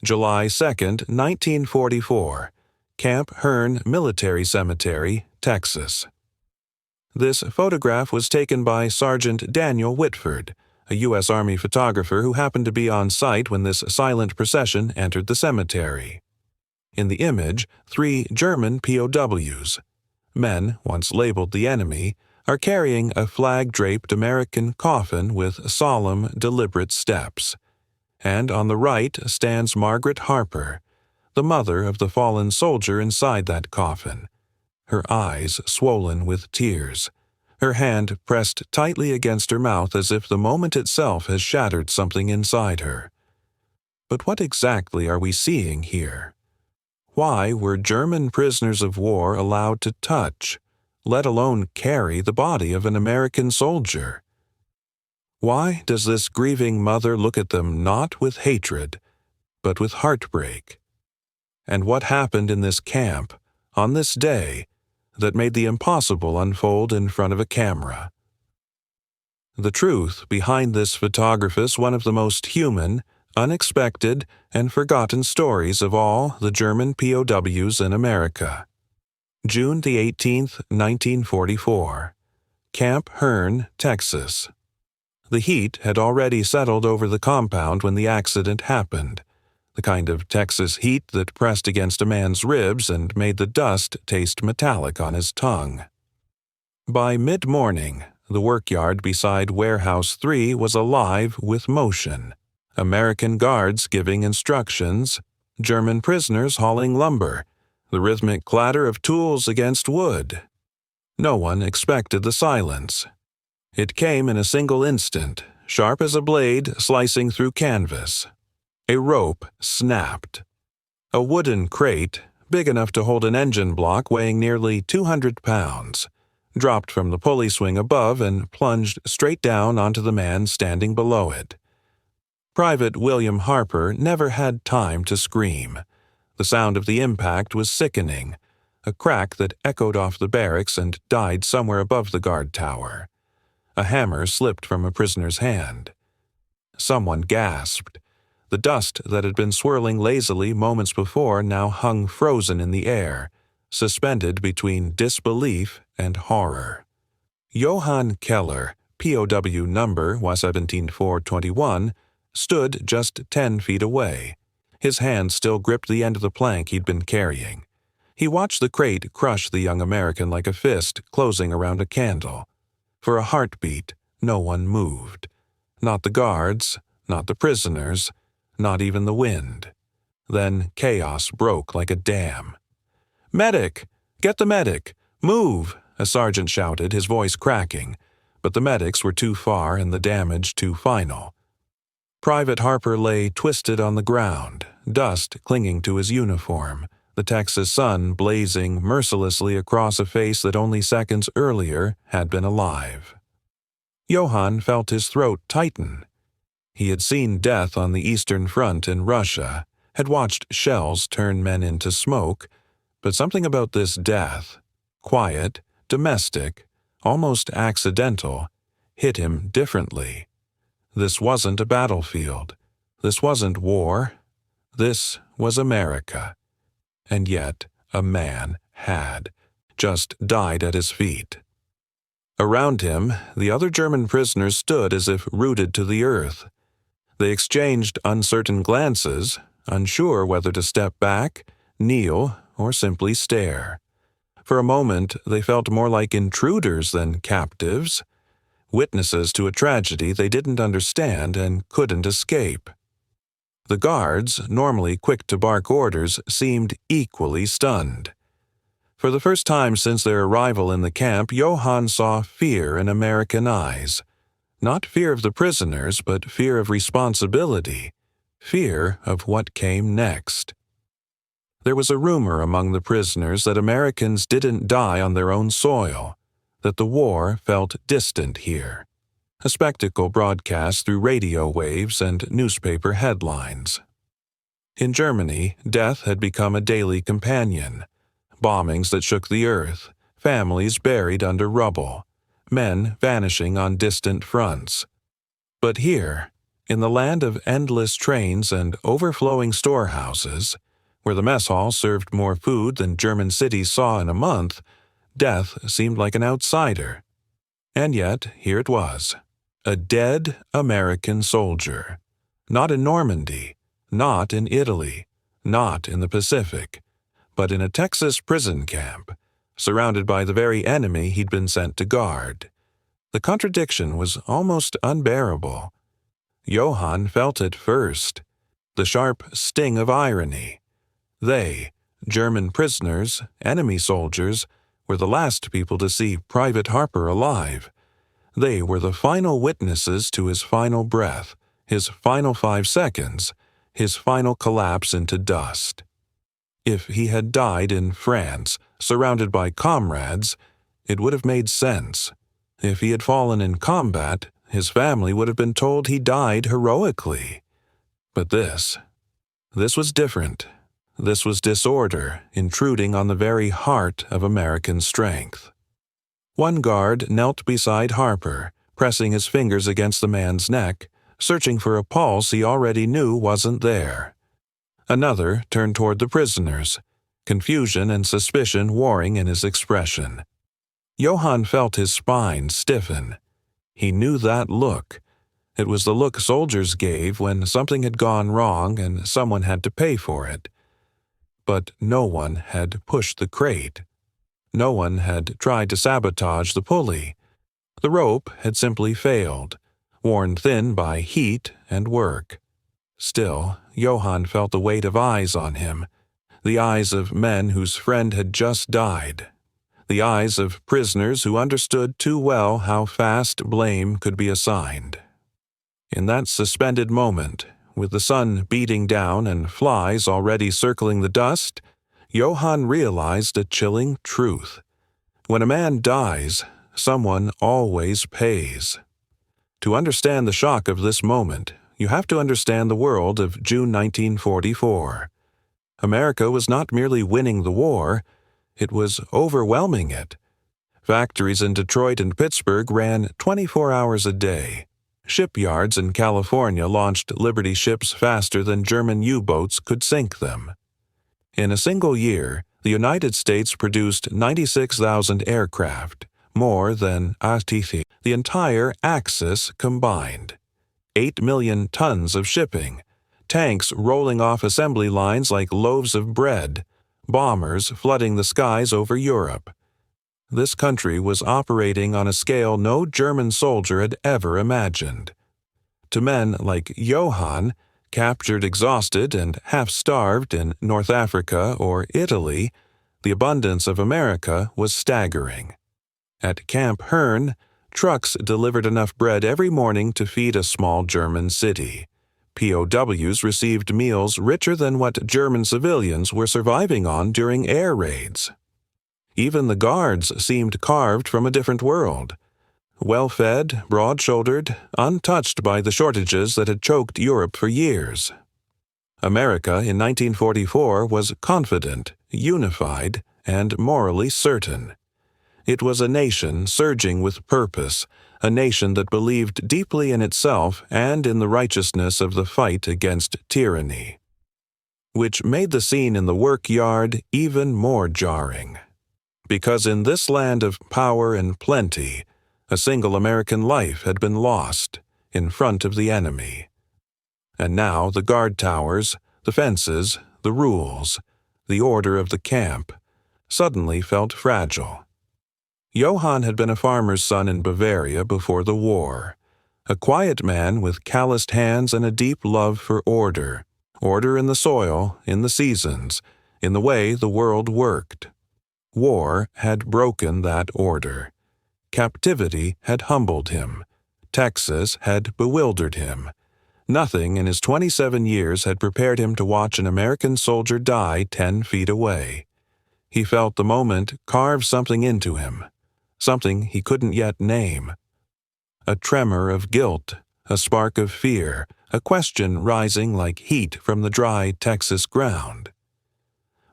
July 2, 1944, Camp Hearn Military Cemetery, Texas. This photograph was taken by Sergeant Daniel Whitford, a U.S. Army photographer who happened to be on site when this silent procession entered the cemetery. In the image, 3 German POWs, men once labeled the enemy, are carrying a flag-draped American coffin with solemn, deliberate steps. And on the right stands Margaret Harper, the mother of the fallen soldier inside that coffin, her eyes swollen with tears, her hand pressed tightly against her mouth as if the moment itself has shattered something inside her. But what exactly are we seeing here? Why were German prisoners of war allowed to touch, let alone carry, the body of an American soldier? Why does this grieving mother look at them not with hatred, but with heartbreak? And what happened in this camp, on this day, that made the impossible unfold in front of a camera? The truth behind this photograph is one of the most human, unexpected, and forgotten stories of all the German POWs in America. June 18, 1944. Camp Hearn, Texas. The heat had already settled over the compound when the accident happened, the kind of Texas heat that pressed against a man's ribs and made the dust taste metallic on his tongue. By mid-morning, the workyard beside Warehouse 3 was alive with motion. American guards giving instructions, German prisoners hauling lumber, the rhythmic clatter of tools against wood. No one expected the silence. It came in a single instant, sharp as a blade slicing through canvas. A rope snapped. A wooden crate, big enough to hold an engine block weighing nearly 200 pounds, dropped from the pulley swing above and plunged straight down onto the man standing below it. Private William Harper never had time to scream. The sound of the impact was sickening, a crack that echoed off the barracks and died somewhere above the guard tower. A hammer slipped from a prisoner's hand. Someone gasped. The dust that had been swirling lazily moments before now hung frozen in the air, suspended between disbelief and horror. Johann Keller, POW number was 17421, stood just 10 feet away. His hand still gripped the end of the plank he'd been carrying. He watched the crate crush the young American like a fist closing around a candle. For a heartbeat, no one moved. Not the guards, not the prisoners, not even the wind. Then chaos broke like a dam. "Medic! Get the medic! Move!" a sergeant shouted, his voice cracking. But the medics were too far and the damage too final. Private Harper lay twisted on the ground, dust clinging to his uniform, the Texas sun blazing mercilessly across a face that only seconds earlier had been alive. Johann felt his throat tighten. He had seen death on the Eastern Front in Russia, had watched shells turn men into smoke, but something about this death, quiet, domestic, almost accidental, hit him differently. This wasn't a battlefield. This wasn't war. This was America. And yet, a man had just died at his feet. Around him, the other German prisoners stood as if rooted to the earth. They exchanged uncertain glances, unsure whether to step back, kneel, or simply stare. For a moment, they felt more like intruders than captives, witnesses to a tragedy they didn't understand and couldn't escape. The guards, normally quick to bark orders, seemed equally stunned. For the first time since their arrival in the camp, Johann saw fear in American eyes. Not fear of the prisoners, but fear of responsibility, fear of what came next. There was a rumor among the prisoners that Americans didn't die on their own soil, that the war felt distant here. A spectacle broadcast through radio waves and newspaper headlines. In Germany, death had become a daily companion. Bombings that shook the earth, families buried under rubble, men vanishing on distant fronts. But here, In the land of endless trains and overflowing storehouses, where the mess hall served more food than German cities saw in a month, death seemed like an outsider. And yet, here it was, a dead American soldier. Not in Normandy, not in Italy, not in the Pacific, but in a Texas prison camp, surrounded by the very enemy he'd been sent to guard. The contradiction was almost unbearable. Johann felt it first, the sharp sting of irony. They, German prisoners, enemy soldiers, were the last people to see Private Harper alive. They were the final witnesses to his final breath, his final 5 seconds, his final collapse into dust. If he had died in France, surrounded by comrades, it would have made sense. If he had fallen in combat, his family would have been told he died heroically. But this was different. This was disorder, intruding on the very heart of American strength. One guard knelt beside Harper, pressing his fingers against the man's neck, searching for a pulse he already knew wasn't there. Another turned toward the prisoners, confusion and suspicion warring in his expression. Johann felt his spine stiffen. He knew that look. It was the look soldiers gave when something had gone wrong and someone had to pay for it. But no one had pushed the crate. No one had tried to sabotage the pulley. The rope had simply failed, worn thin by heat and work. Still, Johann felt the weight of eyes on him, the eyes of men whose friend had just died, the eyes of prisoners who understood too well how fast blame could be assigned. In that suspended moment, with the sun beating down and flies already circling the dust, Johann realized a chilling truth. When a man dies, someone always pays. To understand the shock of this moment, you have to understand the world of June 1944. America was not merely winning the war, it was overwhelming it. Factories in Detroit and Pittsburgh ran 24 hours a day. Shipyards in California launched Liberty ships faster than German U-boats could sink them. In a single year, the United States produced 96,000 aircraft, more than the entire Axis combined. 8 million tons of shipping, tanks rolling off assembly lines like loaves of bread, bombers flooding the skies over Europe. This country was operating on a scale no German soldier had ever imagined. To men like Johann, captured exhausted and half-starved in North Africa or Italy, the abundance of America was staggering. At Camp Hearn, trucks delivered enough bread every morning to feed a small German city. POWs received meals richer than what German civilians were surviving on during air raids. Even the guards seemed carved from a different world. Well-fed, broad-shouldered, untouched by the shortages that had choked Europe for years. America in 1944 was confident, unified, and morally certain. It was a nation surging with purpose, a nation that believed deeply in itself and in the righteousness of the fight against tyranny. Which made the scene in the work yard even more jarring. Because in this land of power and plenty, a single American life had been lost in front of the enemy. And now the guard towers, the fences, the rules, the order of the camp, suddenly felt fragile. Johann had been a farmer's son in Bavaria before the war, a quiet man with calloused hands and a deep love for order in the soil, in the seasons, in the way the world worked. War had broken that order. Captivity had humbled him. Texas had bewildered him. Nothing in his 27 years had prepared him to watch an American soldier die 10 feet away. He felt the moment carve something into him, something he couldn't yet name. A tremor of guilt, a spark of fear, a question rising like heat from the dry Texas ground.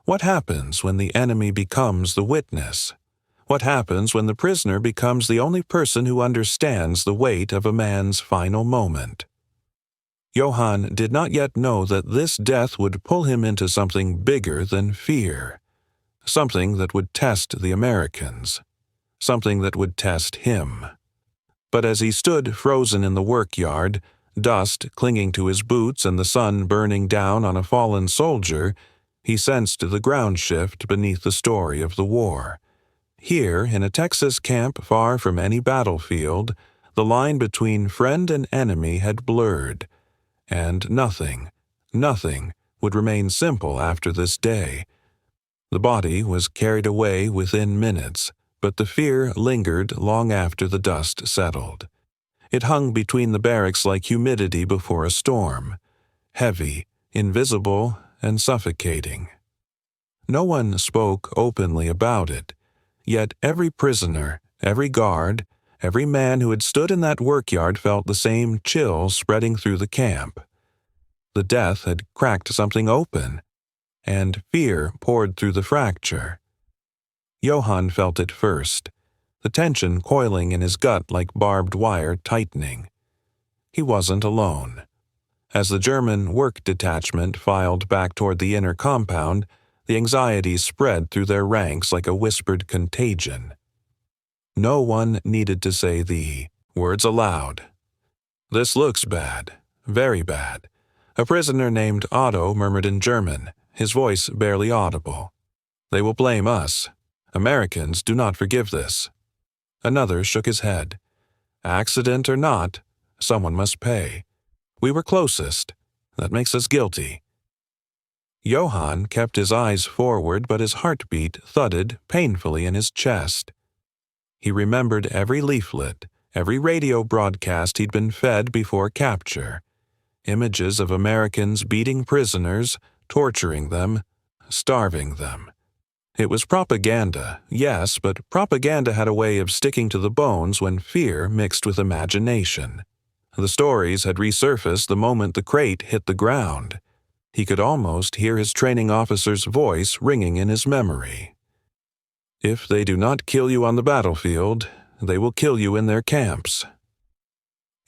What happens when the enemy becomes the witness? What happens when the prisoner becomes the only person who understands the weight of a man's final moment? Johann did not yet know that this death would pull him into something bigger than fear, something that would test the Americans, something that would test him. But as he stood frozen in the workyard, dust clinging to his boots and the sun burning down on a fallen soldier, he sensed the ground shift beneath the story of the war. Here, in a Texas camp far from any battlefield, the line between friend and enemy had blurred, and nothing would remain simple after this day. The body was carried away within minutes, but the fear lingered long after the dust settled. It hung between the barracks like humidity before a storm, heavy, invisible, and suffocating. No one spoke openly about it, yet every prisoner, every guard, every man who had stood in that workyard felt the same chill spreading through the camp. The death had cracked something open, and fear poured through the fracture. Johann felt it first, the tension coiling in his gut like barbed wire tightening. He wasn't alone. As the German work detachment filed back toward the inner compound, the anxiety spread through their ranks like a whispered contagion. No one needed to say the words aloud. "This looks bad, very bad," a prisoner named Otto murmured in German, his voice barely audible. "They will blame us. Americans do not forgive this." Another shook his head. "Accident or not, someone must pay. We were closest. That makes us guilty." Johann kept his eyes forward, but his heartbeat thudded painfully in his chest. He remembered every leaflet, every radio broadcast he'd been fed before capture. Images of Americans beating prisoners, torturing them, starving them. It was propaganda, yes, but propaganda had a way of sticking to the bones when fear mixed with imagination. The stories had resurfaced the moment the crate hit the ground. He could almost hear his training officer's voice ringing in his memory. "If they do not kill you on the battlefield, they will kill you in their camps."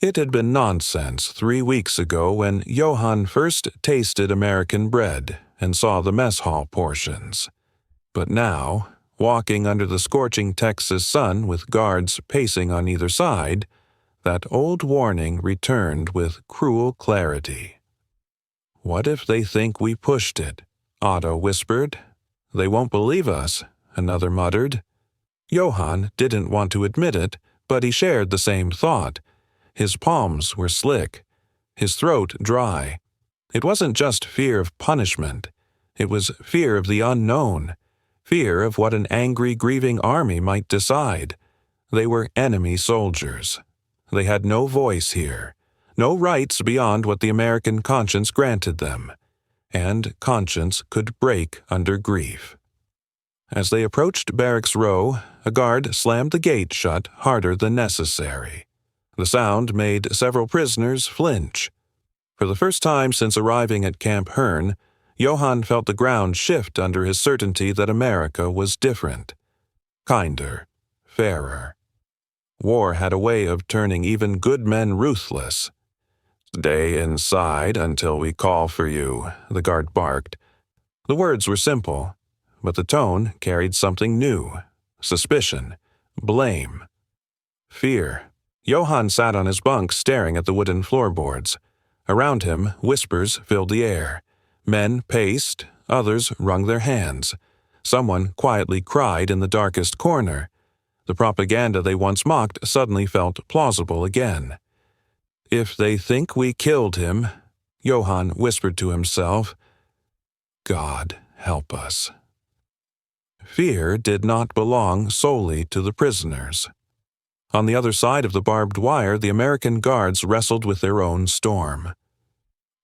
It had been nonsense 3 weeks ago when Johann first tasted American bread and saw the mess hall portions. But now, walking under the scorching Texas sun with guards pacing on either side, that old warning returned with cruel clarity. "What if they think we pushed it?" Otto whispered. "They won't believe us," another muttered. Johann didn't want to admit it, but he shared the same thought. His palms were slick, his throat dry. It wasn't just fear of punishment. It was fear of the unknown, fear of what an angry, grieving army might decide. They were enemy soldiers. They had no voice here, no rights beyond what the American conscience granted them, and conscience could break under grief. As they approached Barracks Row, a guard slammed the gate shut harder than necessary. The sound made several prisoners flinch. For the first time since arriving at Camp Hearn, Johann felt the ground shift under his certainty that America was different, kinder, fairer. War had a way of turning even good men ruthless. "Stay inside until we call for you," the guard barked. The words were simple, but the tone carried something new: suspicion, blame, fear. Johann sat on his bunk staring at the wooden floorboards. Around him, whispers filled the air. Men paced, others wrung their hands. Someone quietly cried in the darkest corner. The propaganda they once mocked suddenly felt plausible again. "If they think we killed him," Johann whispered to himself, "God help us." Fear did not belong solely to the prisoners. On the other side of the barbed wire, the American guards wrestled with their own storm.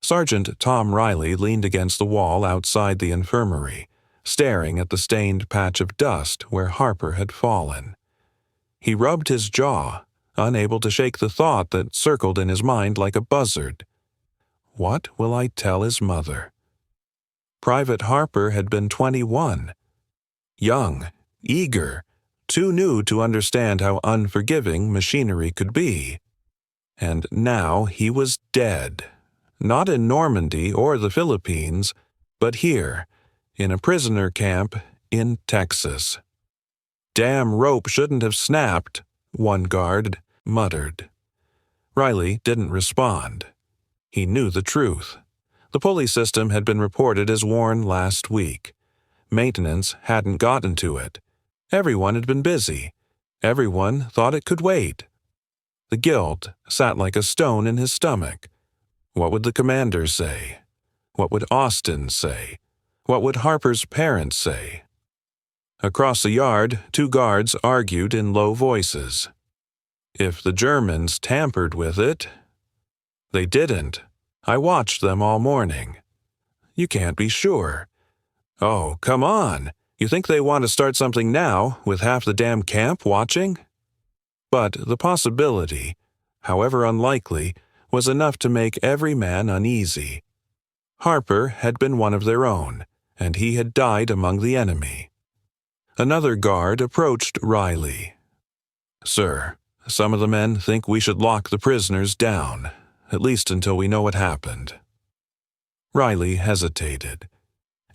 Sergeant Tom Riley leaned against the wall outside the infirmary, staring at the stained patch of dust where Harper had fallen. He rubbed his jaw, unable to shake the thought that circled in his mind like a buzzard. What will I tell his mother? Private Harper had been 21. Young, eager, too new to understand how unforgiving machinery could be. And now he was dead. Not in Normandy or the Philippines, but here, in a prisoner camp in Texas. "Damn rope shouldn't have snapped," one guard muttered. Riley didn't respond. He knew the truth. The pulley system had been reported as worn last week. Maintenance hadn't gotten to it. Everyone had been busy. Everyone thought it could wait. The guilt sat like a stone in his stomach. What would the commander say? What would Austin say? What would Harper's parents say? Across the yard, two guards argued in low voices. If the Germans tampered with it... They didn't. I watched them all morning. You can't be sure. Oh, come on. You think they want to start something now, with half the damn camp watching? But the possibility, however unlikely, was enough to make every man uneasy. Harper had been one of their own, and he had died among the enemy. Another guard approached Riley. "Sir, some of the men think we should lock the prisoners down, at least until we know what happened." Riley hesitated.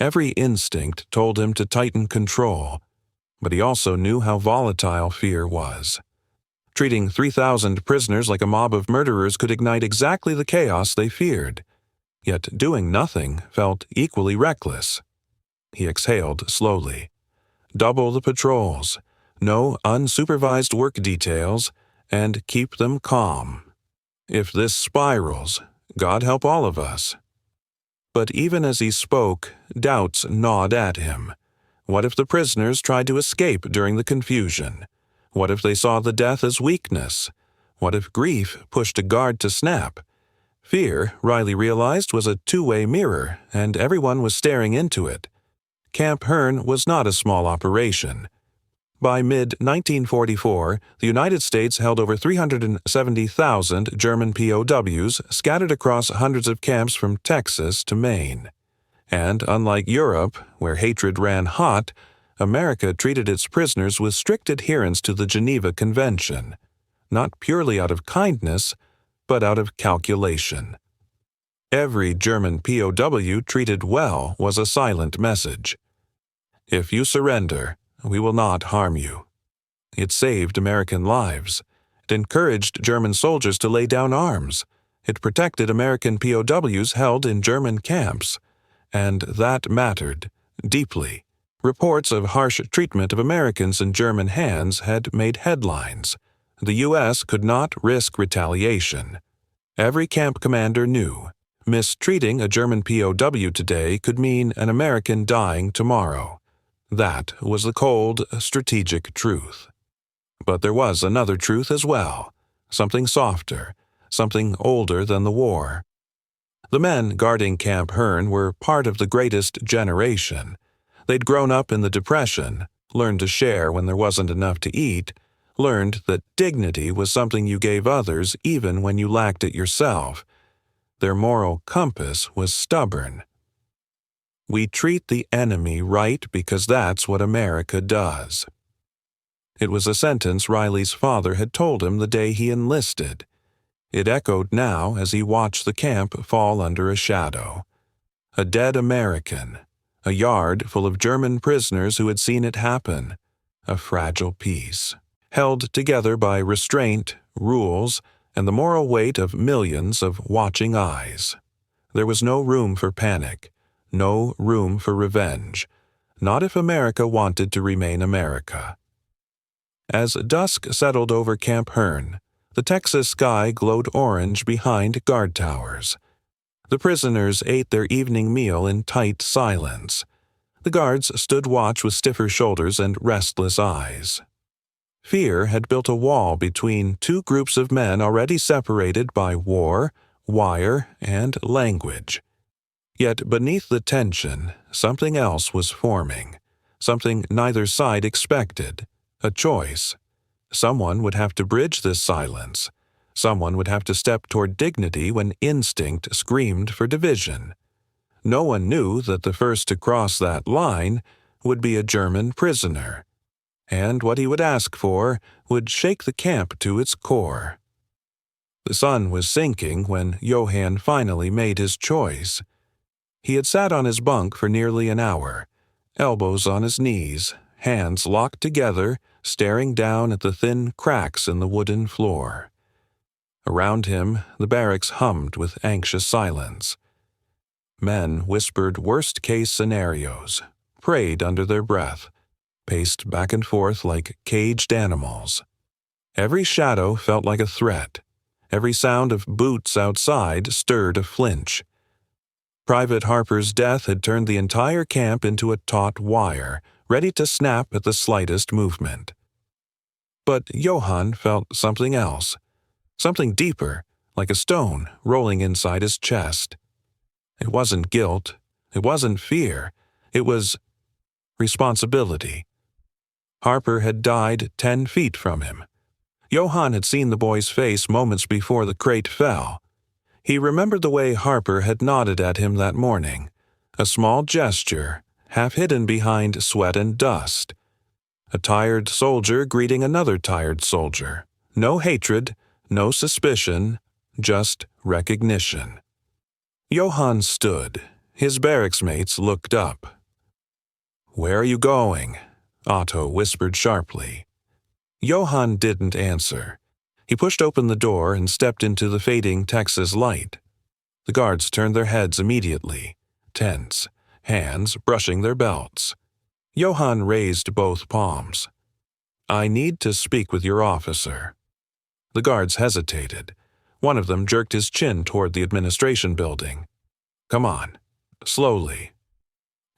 Every instinct told him to tighten control, but he also knew how volatile fear was. Treating 3,000 prisoners like a mob of murderers could ignite exactly the chaos they feared. Yet doing nothing felt equally reckless. He exhaled slowly. Double the patrols, no unsupervised work details, and keep them calm. If this spirals, God help all of us. But even as he spoke, doubts gnawed at him. What if the prisoners tried to escape during the confusion? What if they saw the death as weakness? What if grief pushed a guard to snap? Fear, Riley realized, was a two-way mirror, and everyone was staring into it. Camp Hearn was not a small operation. By mid-1944, the United States held over 370,000 German POWs scattered across hundreds of camps from Texas to Maine. And unlike Europe, where hatred ran hot, America treated its prisoners with strict adherence to the Geneva Convention, not purely out of kindness, but out of calculation. Every German POW treated well was a silent message. If you surrender, we will not harm you. It saved American lives. It encouraged German soldiers to lay down arms. It protected American POWs held in German camps. And that mattered deeply. Reports of harsh treatment of Americans in German hands had made headlines. The U.S. could not risk retaliation. Every camp commander knew mistreating a German POW today could mean an American dying tomorrow. That was the cold, strategic truth. But there was another truth as well, something softer, something older than the war. The men guarding Camp Hearn were part of the greatest generation. They'd grown up in the Depression, learned to share when there wasn't enough to eat, learned that dignity was something you gave others even when you lacked it yourself. Their moral compass was stubborn. We treat the enemy right because that's what America does. It was a sentence Riley's father had told him the day he enlisted. It echoed now as he watched the camp fall under a shadow. A dead American, a yard full of German prisoners who had seen it happen, a fragile peace, held together by restraint, rules, and the moral weight of millions of watching eyes. There was no room for panic, no room for revenge, not if America wanted to remain America. As dusk settled over Camp Hearn, the Texas sky glowed orange behind guard towers. The prisoners ate their evening meal in tight silence. The guards stood watch with stiffer shoulders and restless eyes. Fear had built a wall between two groups of men already separated by war, wire, and language. Yet beneath the tension, something else was forming, something neither side expected, a choice. Someone would have to bridge this silence. Someone would have to step toward dignity when instinct screamed for division. No one knew that the first to cross that line would be a German prisoner, and what he would ask for would shake the camp to its core. The sun was sinking when Johann finally made his choice. He had sat on his bunk for nearly an hour, elbows on his knees, hands locked together, staring down at the thin cracks in the wooden floor. Around him, the barracks hummed with anxious silence. Men whispered worst-case scenarios, prayed under their breath, paced back and forth like caged animals. Every shadow felt like a threat. Every sound of boots outside stirred a flinch. Private Harper's death had turned the entire camp into a taut wire, ready to snap at the slightest movement. But Johann felt something else, something deeper, like a stone rolling inside his chest. It wasn't guilt, it wasn't fear, it was responsibility. Harper had died 10 feet from him. Johann had seen the boy's face moments before the crate fell. He remembered the way Harper had nodded at him that morning, a small gesture, half hidden behind sweat and dust. A tired soldier greeting another tired soldier. No hatred, no suspicion, just recognition. Johann stood. His barracks mates looked up. "Where are you going?" Otto whispered sharply. Johann didn't answer. He pushed open the door and stepped into the fading Texas light. The guards turned their heads immediately, tense, hands brushing their belts. Johann raised both palms. "I need to speak with your officer." The guards hesitated. One of them jerked his chin toward the administration building. "Come on." Slowly.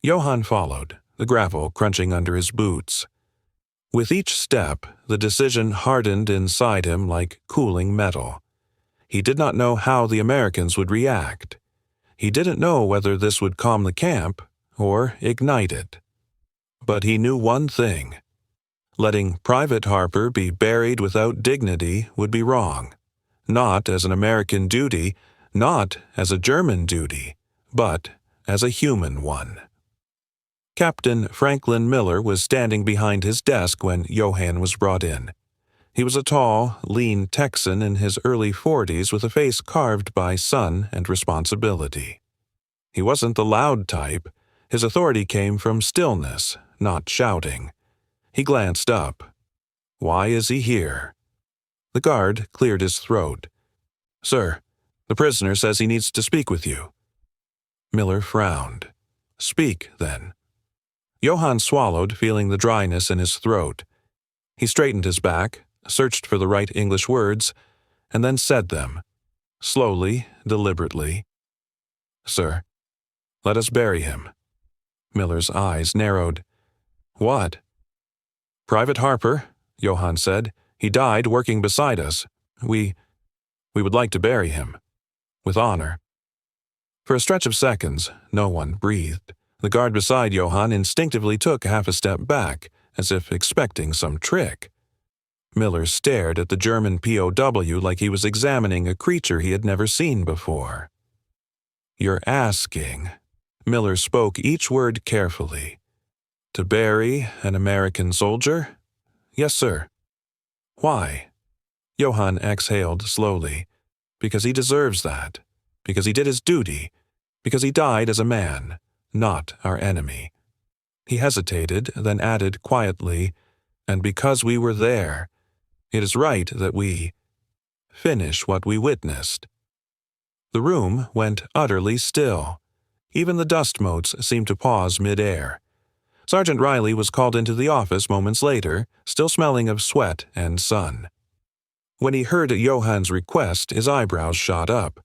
Johann followed, the gravel crunching under his boots. With each step, the decision hardened inside him like cooling metal. He did not know how the Americans would react. He didn't know whether this would calm the camp or ignite it. But he knew one thing. Letting Private Harper be buried without dignity would be wrong. Not as an American duty, not as a German duty, but as a human one. Captain Franklin Miller was standing behind his desk when Johann was brought in. He was a tall, lean Texan in his early 40s with a face carved by sun and responsibility. He wasn't the loud type. His authority came from stillness, not shouting. He glanced up. "Why is he here?" The guard cleared his throat. "Sir, the prisoner says he needs to speak with you." Miller frowned. "Speak, then." Johann swallowed, feeling the dryness in his throat. He straightened his back, searched for the right English words, and then said them, slowly, deliberately. "Sir, let us bury him." Miller's eyes narrowed. "What?" "Private Harper," Johann said. "He died working beside us. We would like to bury him. With honor." For a stretch of seconds, no one breathed. The guard beside Johann instinctively took half a step back, as if expecting some trick. Miller stared at the German POW like he was examining a creature he had never seen before. "You're asking," Miller spoke each word carefully, "to bury an American soldier?" "Yes, sir." "Why?" Johann exhaled slowly. "Because he deserves that. Because he did his duty. Because he died as a man, not our enemy." He hesitated, then added quietly, "And because we were there, it is right that we finish what we witnessed." The room went utterly still. Even the dust motes seemed to pause mid-air. Sergeant Riley was called into the office moments later, still smelling of sweat and sun. When he heard Johann's request, his eyebrows shot up.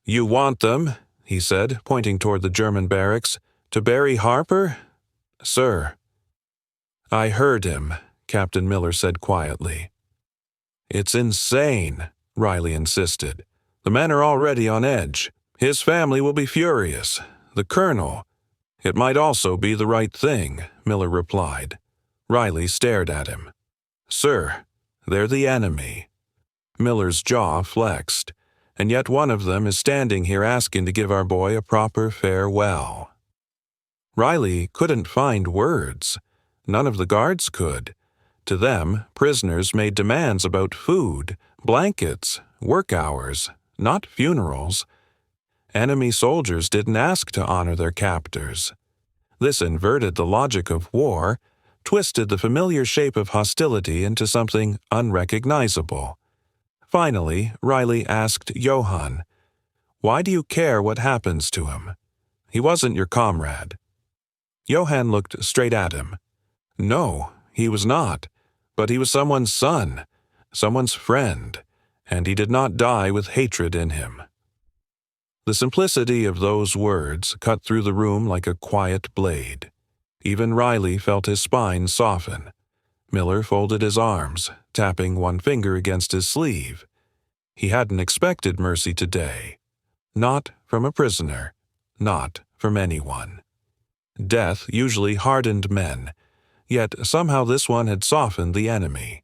"You want them," he said, pointing toward the German barracks, "to bury Harper?" "Sir." "I heard him," Captain Miller said quietly. "It's insane," Riley insisted. "The men are already on edge. His family will be furious. The colonel—" "It might also be the right thing," Miller replied. Riley stared at him. "Sir, they're the enemy." Miller's jaw flexed. "And yet one of them is standing here asking to give our boy a proper farewell." Riley couldn't find words. None of the guards could. To them, prisoners made demands about food, blankets, work hours, not funerals. Enemy soldiers didn't ask to honor their captors. This inverted the logic of war, twisted the familiar shape of hostility into something unrecognizable. Finally, Riley asked Johann, "Why do you care what happens to him? He wasn't your comrade." Johann looked straight at him. No, he was not, but he was someone's son, someone's friend, and he did not die with hatred in him. The simplicity of those words cut through the room like a quiet blade. Even Riley felt his spine soften. Miller folded his arms, tapping one finger against his sleeve. He hadn't expected mercy today. Not from a prisoner, not from anyone. Death usually hardened men, yet somehow this one had softened the enemy.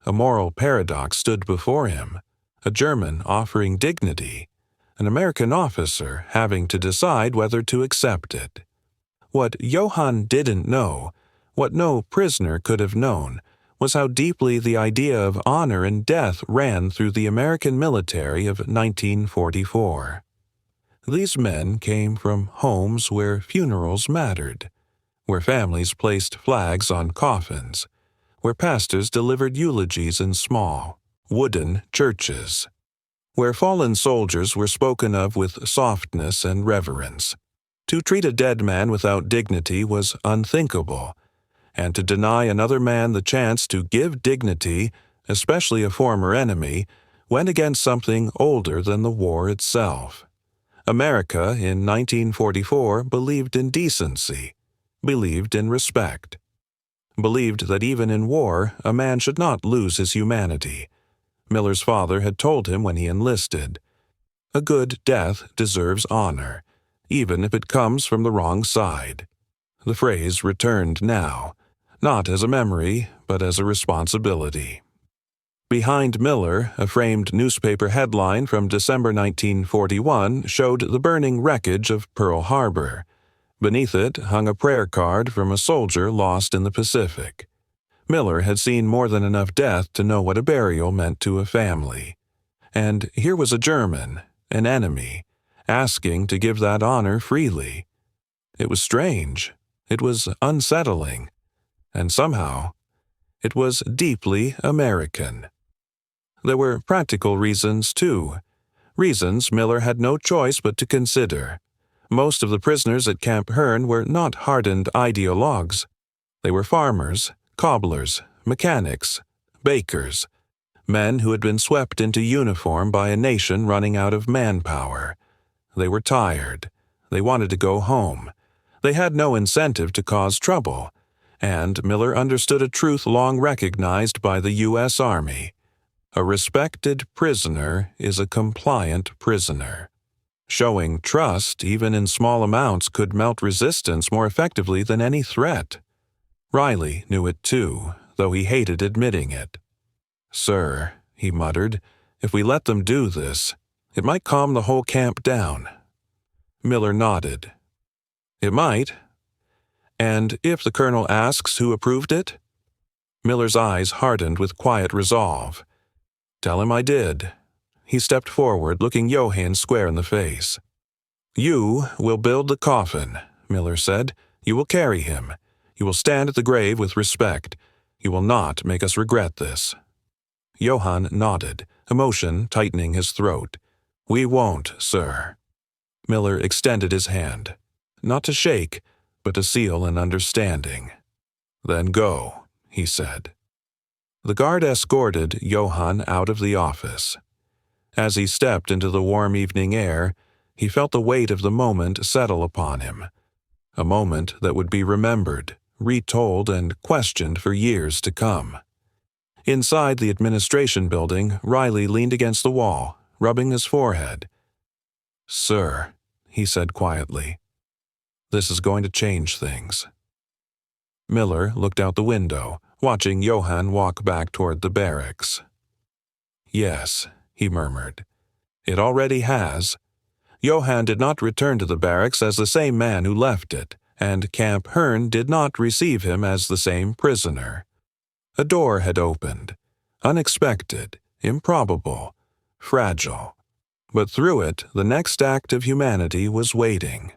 A moral paradox stood before him, a German offering dignity, an American officer having to decide whether to accept it. What Johann didn't know, what no prisoner could have known, was how deeply the idea of honor and death ran through the American military of 1944. These men came from homes where funerals mattered, where families placed flags on coffins, where pastors delivered eulogies in small, wooden churches, where fallen soldiers were spoken of with softness and reverence. To treat a dead man without dignity was unthinkable, and to deny another man the chance to give dignity, especially a former enemy, went against something older than the war itself. America in 1944 believed in decency, believed in respect, believed that even in war a man should not lose his humanity. Miller's father had told him when he enlisted, "A good death deserves honor, even if it comes from the wrong side." The phrase returned now, not as a memory, but as a responsibility. Behind Miller, a framed newspaper headline from December 1941 showed the burning wreckage of Pearl Harbor. Beneath it hung a prayer card from a soldier lost in the Pacific. Miller had seen more than enough death to know what a burial meant to a family. And here was a German, an enemy, asking to give that honor freely. It was strange. It was unsettling. And somehow, it was deeply American. There were practical reasons, too. Reasons Miller had no choice but to consider. Most of the prisoners at Camp Hearn were not hardened ideologues. They were farmers, cobblers, mechanics, bakers, men who had been swept into uniform by a nation running out of manpower. They were tired. They wanted to go home. They had no incentive to cause trouble. And Miller understood a truth long recognized by the U.S. Army. A respected prisoner is a compliant prisoner. Showing trust, even in small amounts, could melt resistance more effectively than any threat. Riley knew it too, though he hated admitting it. "Sir," he muttered, "if we let them do this, it might calm the whole camp down." Miller nodded. "It might. And if the colonel asks who approved it?" Miller's eyes hardened with quiet resolve. "Tell him I did." He stepped forward, looking Johann square in the face. "You will build the coffin," Miller said. "You will carry him. You will stand at the grave with respect. You will not make us regret this." Johann nodded, emotion tightening his throat. "We won't, sir." Miller extended his hand, not to shake, but to seal an understanding. "Then go," he said. The guard escorted Johann out of the office. As he stepped into the warm evening air, he felt the weight of the moment settle upon him. A moment that would be remembered, retold, and questioned for years to come. Inside the administration building, Riley leaned against the wall, rubbing his forehead. "Sir," he said quietly, "this is going to change things." Miller looked out the window, watching Johann walk back toward the barracks. "Yes," he murmured. "It already has." Johann did not return to the barracks as the same man who left it, and Camp Hearn did not receive him as the same prisoner. A door had opened. Unexpected, improbable. fragile. But through it, the next act of humanity was waiting.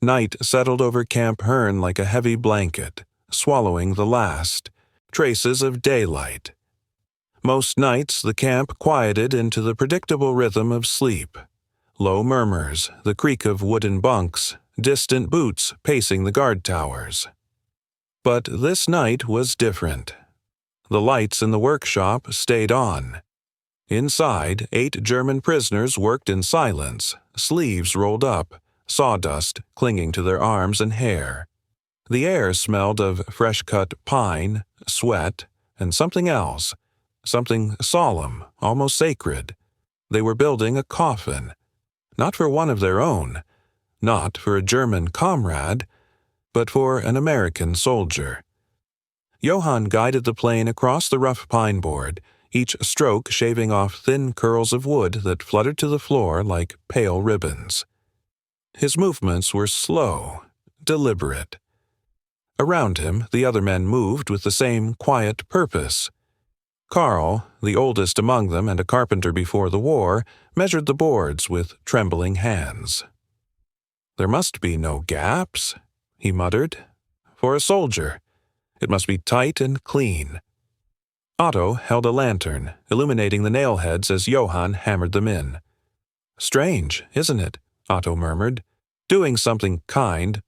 Night settled over Camp Hearn like a heavy blanket, swallowing the last traces of daylight. Most nights, the camp quieted into the predictable rhythm of sleep. Low murmurs, the creak of wooden bunks, distant boots pacing the guard towers. But this night was different. The lights in the workshop stayed on. Inside, 8 German prisoners worked in silence, sleeves rolled up, sawdust clinging to their arms and hair. The air smelled of fresh-cut pine, sweat, and something else, something solemn, almost sacred. They were building a coffin, not for one of their own, not for a German comrade, but for an American soldier. Johann guided the plane across the rough pine board, each stroke shaving off thin curls of wood that fluttered to the floor like pale ribbons. His movements were slow, deliberate. Around him, the other men moved with the same quiet purpose. Karl, the oldest among them and a carpenter before the war, measured the boards with trembling hands. "There must be no gaps," he muttered. "For a soldier, it must be tight and clean." Otto held a lantern, illuminating the nail heads as Johann hammered them in. "Strange, isn't it?" Otto murmured. "Doing something kind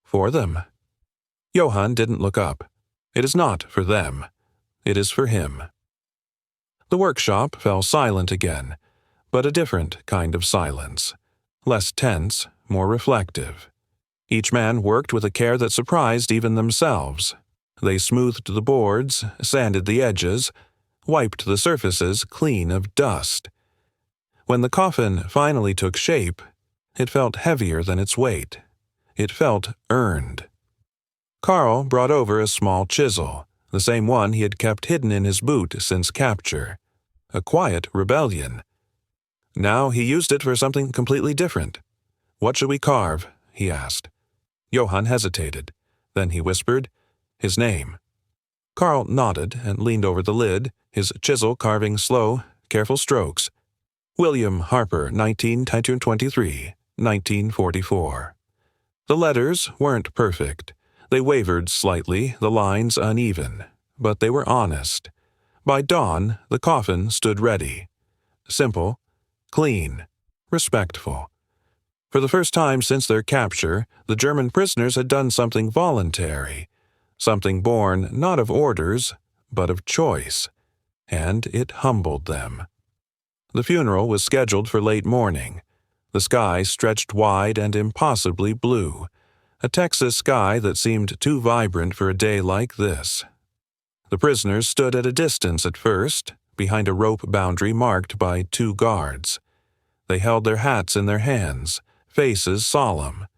for them." Johann didn't look up. "It is not for them. It is for him." The workshop fell silent again, but a different kind of silence. Less tense, more reflective. Each man worked with a care that surprised even themselves. They smoothed the boards, sanded the edges, wiped the surfaces clean of dust. When the coffin finally took shape, it felt heavier than its weight. It felt earned. Karl brought over a small chisel, the same one he had kept hidden in his boot since capture. A quiet rebellion. Now he used it for something completely different. "What shall we carve?" he asked. Johann hesitated. Then he whispered, "His name." Karl nodded and leaned over the lid, his chisel carving slow, careful strokes. "William Harper, 1923, 1944. The letters weren't perfect. They wavered slightly, the lines uneven, but they were honest. By dawn, the coffin stood ready. Simple, clean, respectful. For the first time since their capture, the German prisoners had done something voluntary, something born not of orders, but of choice, and it humbled them. The funeral was scheduled for late morning. The sky stretched wide and impossibly blue, a Texas sky that seemed too vibrant for a day like this. The prisoners stood at a distance at first, behind a rope boundary marked by 2 guards. They held their hats in their hands, faces solemn.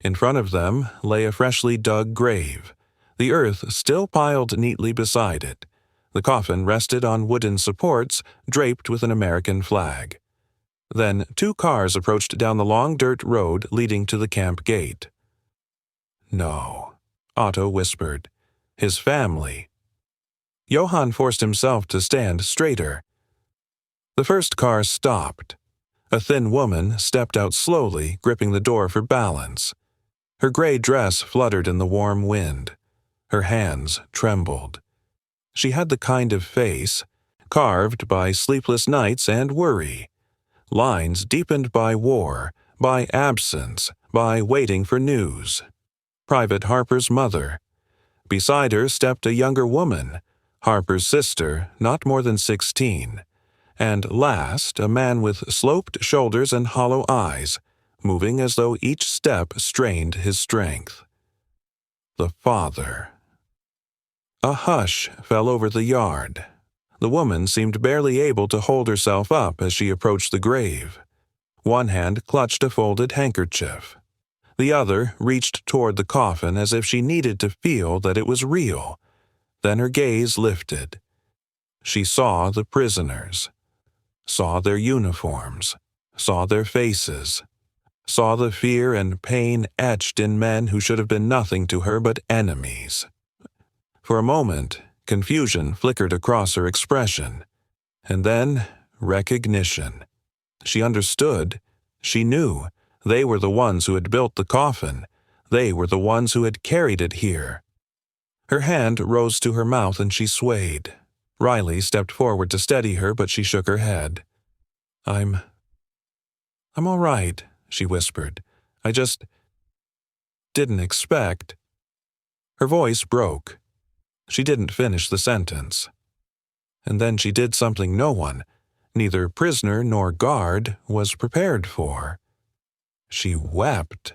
In front of them lay a freshly dug grave, the earth still piled neatly beside it. The coffin rested on wooden supports draped with an American flag. Then 2 cars approached down the long dirt road leading to the camp gate. "No," Otto whispered. "His family." Johann forced himself to stand straighter. The first car stopped. A thin woman stepped out slowly, gripping the door for balance. Her gray dress fluttered in the warm wind. Her hands trembled. She had the kind of face, carved by sleepless nights and worry, lines deepened by war, by absence, by waiting for news. Private Harper's mother. Beside her stepped a younger woman, Harper's sister, not more than 16. And last, a man with sloped shoulders and hollow eyes, moving as though each step strained his strength. The father. A hush fell over the yard. The woman seemed barely able to hold herself up as she approached the grave. One hand clutched a folded handkerchief. The other reached toward the coffin as if she needed to feel that it was real. Then her gaze lifted. She saw the prisoners, saw their uniforms, saw their faces, saw the fear and pain etched in men who should have been nothing to her but enemies. For a moment, confusion flickered across her expression, and then recognition. She understood. She knew. They were the ones who had built the coffin. They were the ones who had carried it here. Her hand rose to her mouth and she swayed. Riley stepped forward to steady her, but she shook her head. I'm all right, she whispered. I just didn't expect. Her voice broke. She didn't finish the sentence. And then she did something no one, neither prisoner nor guard, was prepared for. She wept.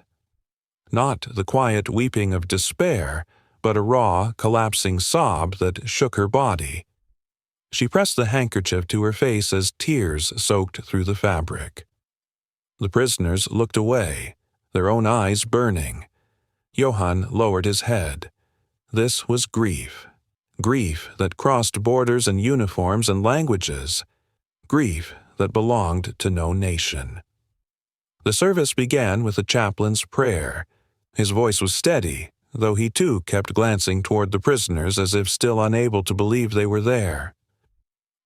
Not the quiet weeping of despair, but a raw, collapsing sob that shook her body. She pressed the handkerchief to her face as tears soaked through the fabric. The prisoners looked away, their own eyes burning. Johann lowered his head. This was grief. Grief that crossed borders and uniforms and languages. Grief that belonged to no nation. The service began with the chaplain's prayer. His voice was steady, though he too kept glancing toward the prisoners as if still unable to believe they were there.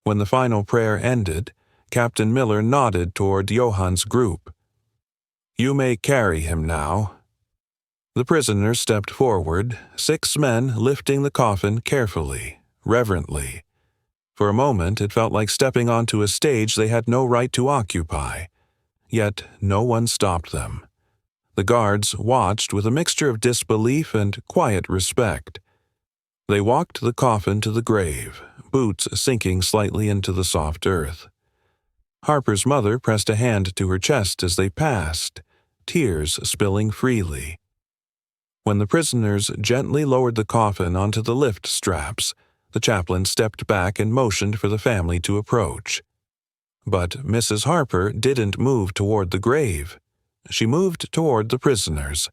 When the final prayer ended, Captain Miller nodded toward Johann's group. "You may carry him now." The prisoners stepped forward, 6 men lifting the coffin carefully, reverently. For a moment it felt like stepping onto a stage they had no right to occupy. Yet no one stopped them. The guards watched with a mixture of disbelief and quiet respect. They walked the coffin to the grave, boots sinking slightly into the soft earth. Harper's mother pressed a hand to her chest as they passed, tears spilling freely. When the prisoners gently lowered the coffin onto the lift straps, the chaplain stepped back and motioned for the family to approach. But Mrs. Harper didn't move toward the grave. She moved toward the prisoners.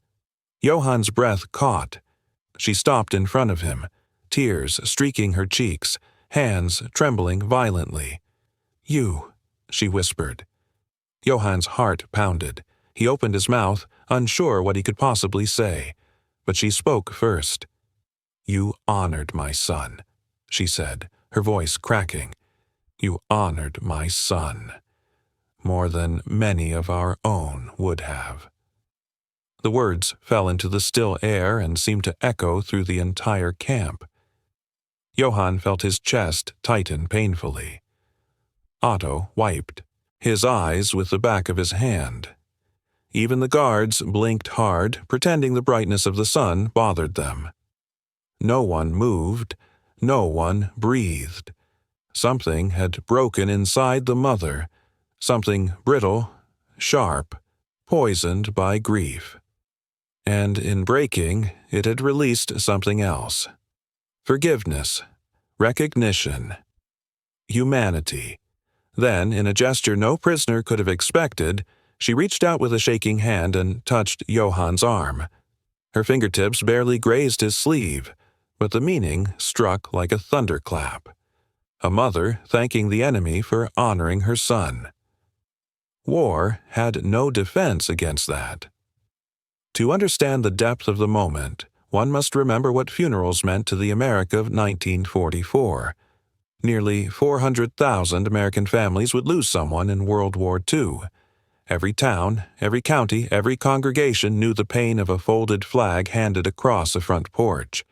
Johann's breath caught. She stopped in front of him, tears streaking her cheeks, hands trembling violently. "You," she whispered. Johann's heart pounded. He opened his mouth, unsure what he could possibly say. But she spoke first. "You honored my son," she said, her voice cracking. "You honored my son, more than many of our own would have." The words fell into the still air and seemed to echo through the entire camp. Johann felt his chest tighten painfully. Otto wiped, his eyes with the back of his hand. Even the guards blinked hard, pretending the brightness of the sun bothered them. No one moved, no one breathed. Something had broken inside the mother, something brittle, sharp, poisoned by grief. And in breaking, it had released something else. Forgiveness, recognition, humanity. Then, in a gesture no prisoner could have expected, she reached out with a shaking hand and touched Johann's arm. Her fingertips barely grazed his sleeve, but the meaning struck like a thunderclap. A mother thanking the enemy for honoring her son. War had no defense against that. To understand the depth of the moment, one must remember what funerals meant to the America of 1944. Nearly 400,000 American families would lose someone in World War II. Every town, every county, every congregation knew the pain of a folded flag handed across a front porch.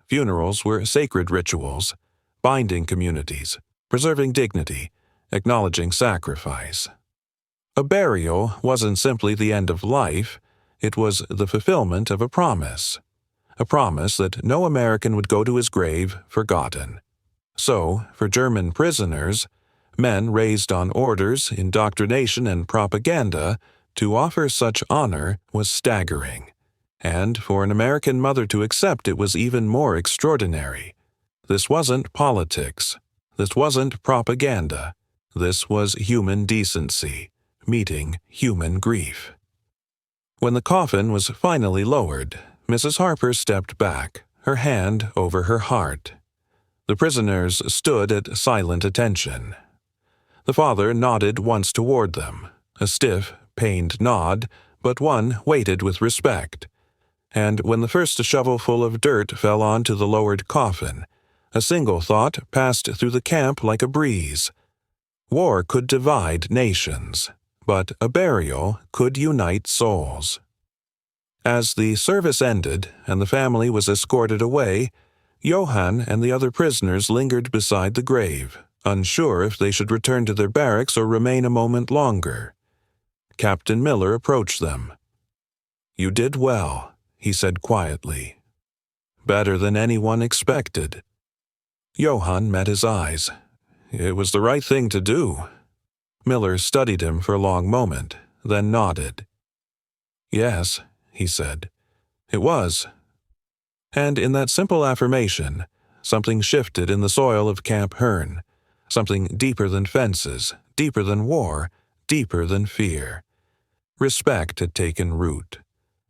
Funerals were sacred rituals, binding communities, preserving dignity, acknowledging sacrifice. A burial wasn't simply the end of life, it was the fulfillment of a promise that no American would go to his grave forgotten. So, for German prisoners, men raised on orders, indoctrination, and propaganda, to offer such honor was staggering. And for an American mother to accept it was even more extraordinary. This wasn't politics. This wasn't propaganda. This was human decency, meeting human grief. When the coffin was finally lowered, Mrs. Harper stepped back, her hand over her heart. The prisoners stood at silent attention. The father nodded once toward them, a stiff, pained nod, but one weighted with respect. And when the first shovelful of dirt fell onto the lowered coffin, a single thought passed through the camp like a breeze. War could divide nations, but a burial could unite souls. As the service ended and the family was escorted away, Johann and the other prisoners lingered beside the grave, unsure if they should return to their barracks or remain a moment longer. Captain Miller approached them. "You did well," he said quietly. "Better than anyone expected." Johann met his eyes. "It was the right thing to do." Miller studied him for a long moment, then nodded. "Yes," he said, "it was." And in that simple affirmation, something shifted in the soil of Camp Hearn, something deeper than fences, deeper than war, deeper than fear. Respect had taken root.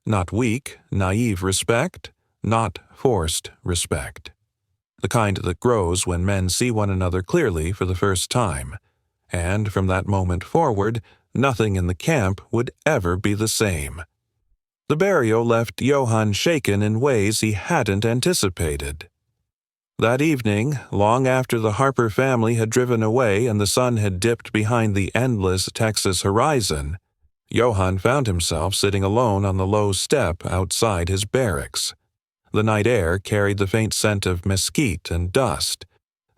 Not weak, naive respect, not forced respect. The kind that grows when men see one another clearly for the first time. And from that moment forward, nothing in the camp would ever be the same. The burial left Johann shaken in ways he hadn't anticipated. That evening, long after the Harper family had driven away and the sun had dipped behind the endless Texas horizon, Johann found himself sitting alone on the low step outside his barracks. The night air carried the faint scent of mesquite and dust,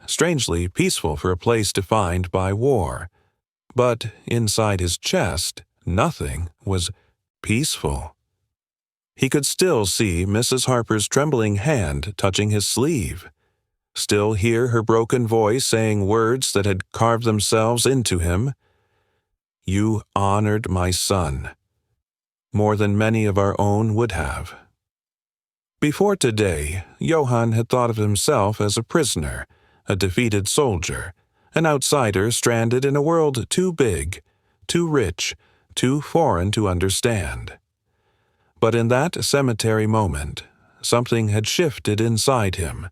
strangely peaceful for a place defined by war. But inside his chest, nothing was peaceful. He could still see Mrs. Harper's trembling hand touching his sleeve, still hear her broken voice saying words that had carved themselves into him. "You honored my son," more than many of our own would have. Before today, Johann had thought of himself as a prisoner, a defeated soldier, an outsider stranded in a world too big, too rich, too foreign to understand. But in that cemetery moment, something had shifted inside him,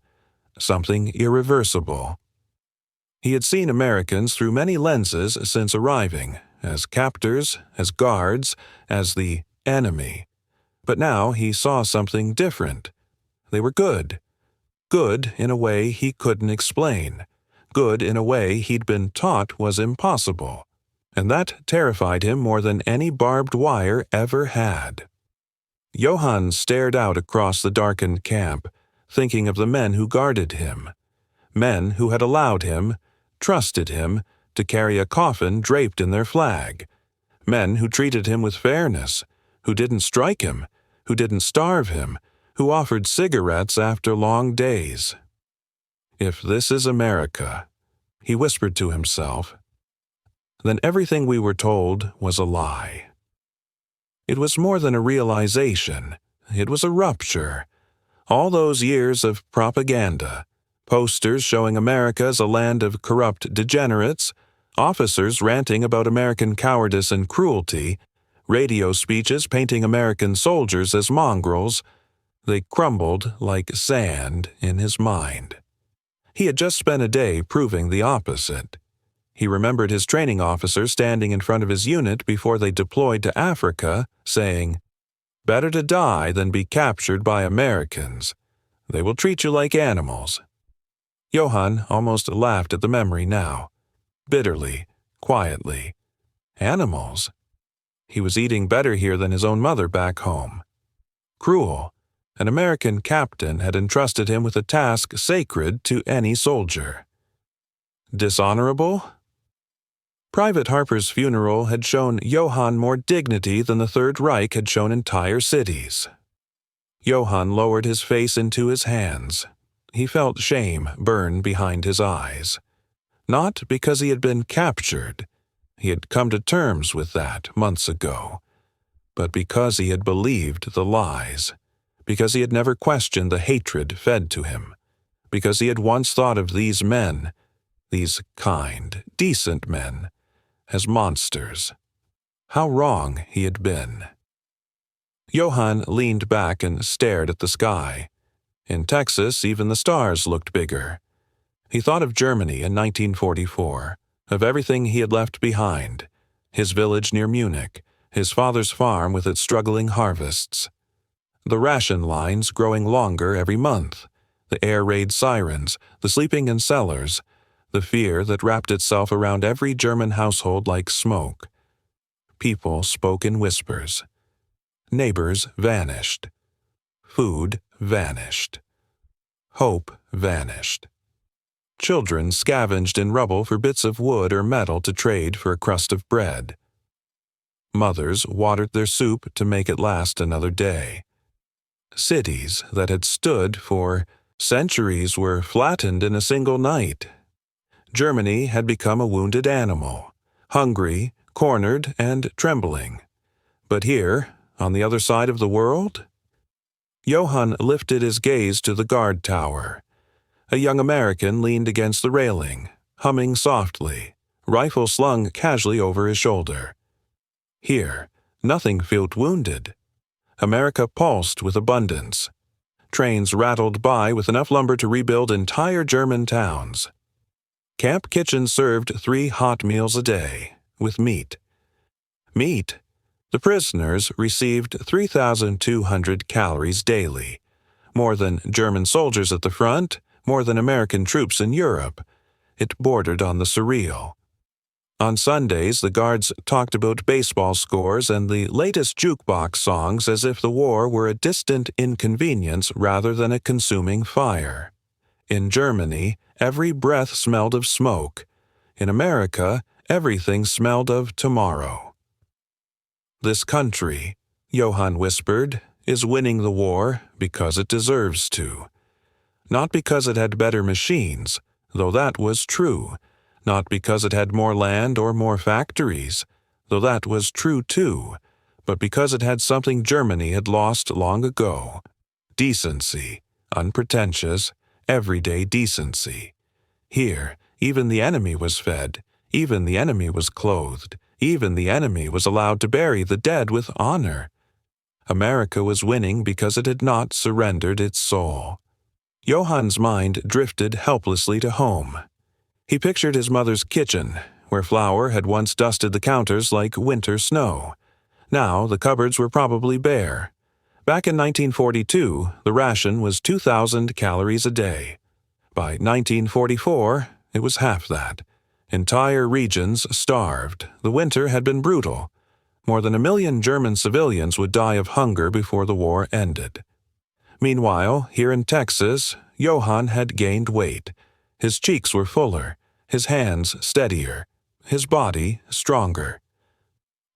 something irreversible. He had seen Americans through many lenses since arriving, as captors, as guards, as the enemy. But now he saw something different. They were good. Good in a way he couldn't explain. Good in a way he'd been taught was impossible. And that terrified him more than any barbed wire ever had. Johann stared out across the darkened camp, thinking of the men who guarded him. Men who had allowed him, trusted him, to carry a coffin draped in their flag. Men who treated him with fairness, who didn't strike him, who didn't starve him, who offered cigarettes after long days. "If this is America," he whispered to himself, "then everything we were told was a lie." It was more than a realization. It was a rupture. All those years of propaganda, posters showing America as a land of corrupt degenerates, officers ranting about American cowardice and cruelty, radio speeches painting American soldiers as mongrels, they crumbled like sand in his mind. He had just spent a day proving the opposite. He remembered his training officer standing in front of his unit before they deployed to Africa, saying, "Better to die than be captured by Americans. They will treat you like animals." Johann almost laughed at the memory now, bitterly, quietly. Animals? He was eating better here than his own mother back home. Cruel. An American captain had entrusted him with a task sacred to any soldier. Dishonorable? Private Harper's funeral had shown Johann more dignity than the Third Reich had shown entire cities. Johann lowered his face into his hands. He felt shame burn behind his eyes. Not because he had been captured. He had come to terms with that months ago. But because he had believed the lies. Because he had never questioned the hatred fed to him. Because he had once thought of these men, these kind, decent men, as monsters. How wrong he had been. Johann leaned back and stared at the sky. In Texas, even the stars looked bigger. He thought of Germany in 1944, of everything he had left behind, his village near Munich, his father's farm with its struggling harvests. The ration lines growing longer every month, the air raid sirens, the sleeping in cellars, the fear that wrapped itself around every German household like smoke. People spoke in whispers. Neighbors vanished. Food vanished. Hope vanished. Children scavenged in rubble for bits of wood or metal to trade for a crust of bread. Mothers watered their soup to make it last another day. Cities that had stood for centuries were flattened in a single night. Germany had become a wounded animal, hungry, cornered, and trembling. But here, on the other side of the world? Johann lifted his gaze to the guard tower. A young American leaned against the railing, humming softly, rifle slung casually over his shoulder. Here, nothing felt wounded. America pulsed with abundance. Trains rattled by with enough lumber to rebuild entire German towns. Camp kitchens served 3 hot meals a day, with meat. Meat? The prisoners received 3,200 calories daily, more than German soldiers at the front, more than American troops in Europe. It bordered on the surreal. On Sundays, the guards talked about baseball scores and the latest jukebox songs as if the war were a distant inconvenience rather than a consuming fire. In Germany, every breath smelled of smoke. In America, everything smelled of tomorrow. "This country," Johann whispered, "is winning the war because it deserves to. Not because it had better machines, though that was true. Not because it had more land or more factories, though that was true too, but because it had something Germany had lost long ago. Decency, unpretentious, everyday decency. Here, even the enemy was fed, even the enemy was clothed, even the enemy was allowed to bury the dead with honor. America was winning because it had not surrendered its soul." Johann's mind drifted helplessly to home. He pictured his mother's kitchen, where flour had once dusted the counters like winter snow. Now the cupboards were probably bare. Back in 1942, the ration was 2,000 calories a day. By 1944, it was half that. Entire regions starved. The winter had been brutal. More than 1 million German civilians would die of hunger before the war ended. Meanwhile, here in Texas, Johann had gained weight. His cheeks were fuller, his hands steadier, his body stronger.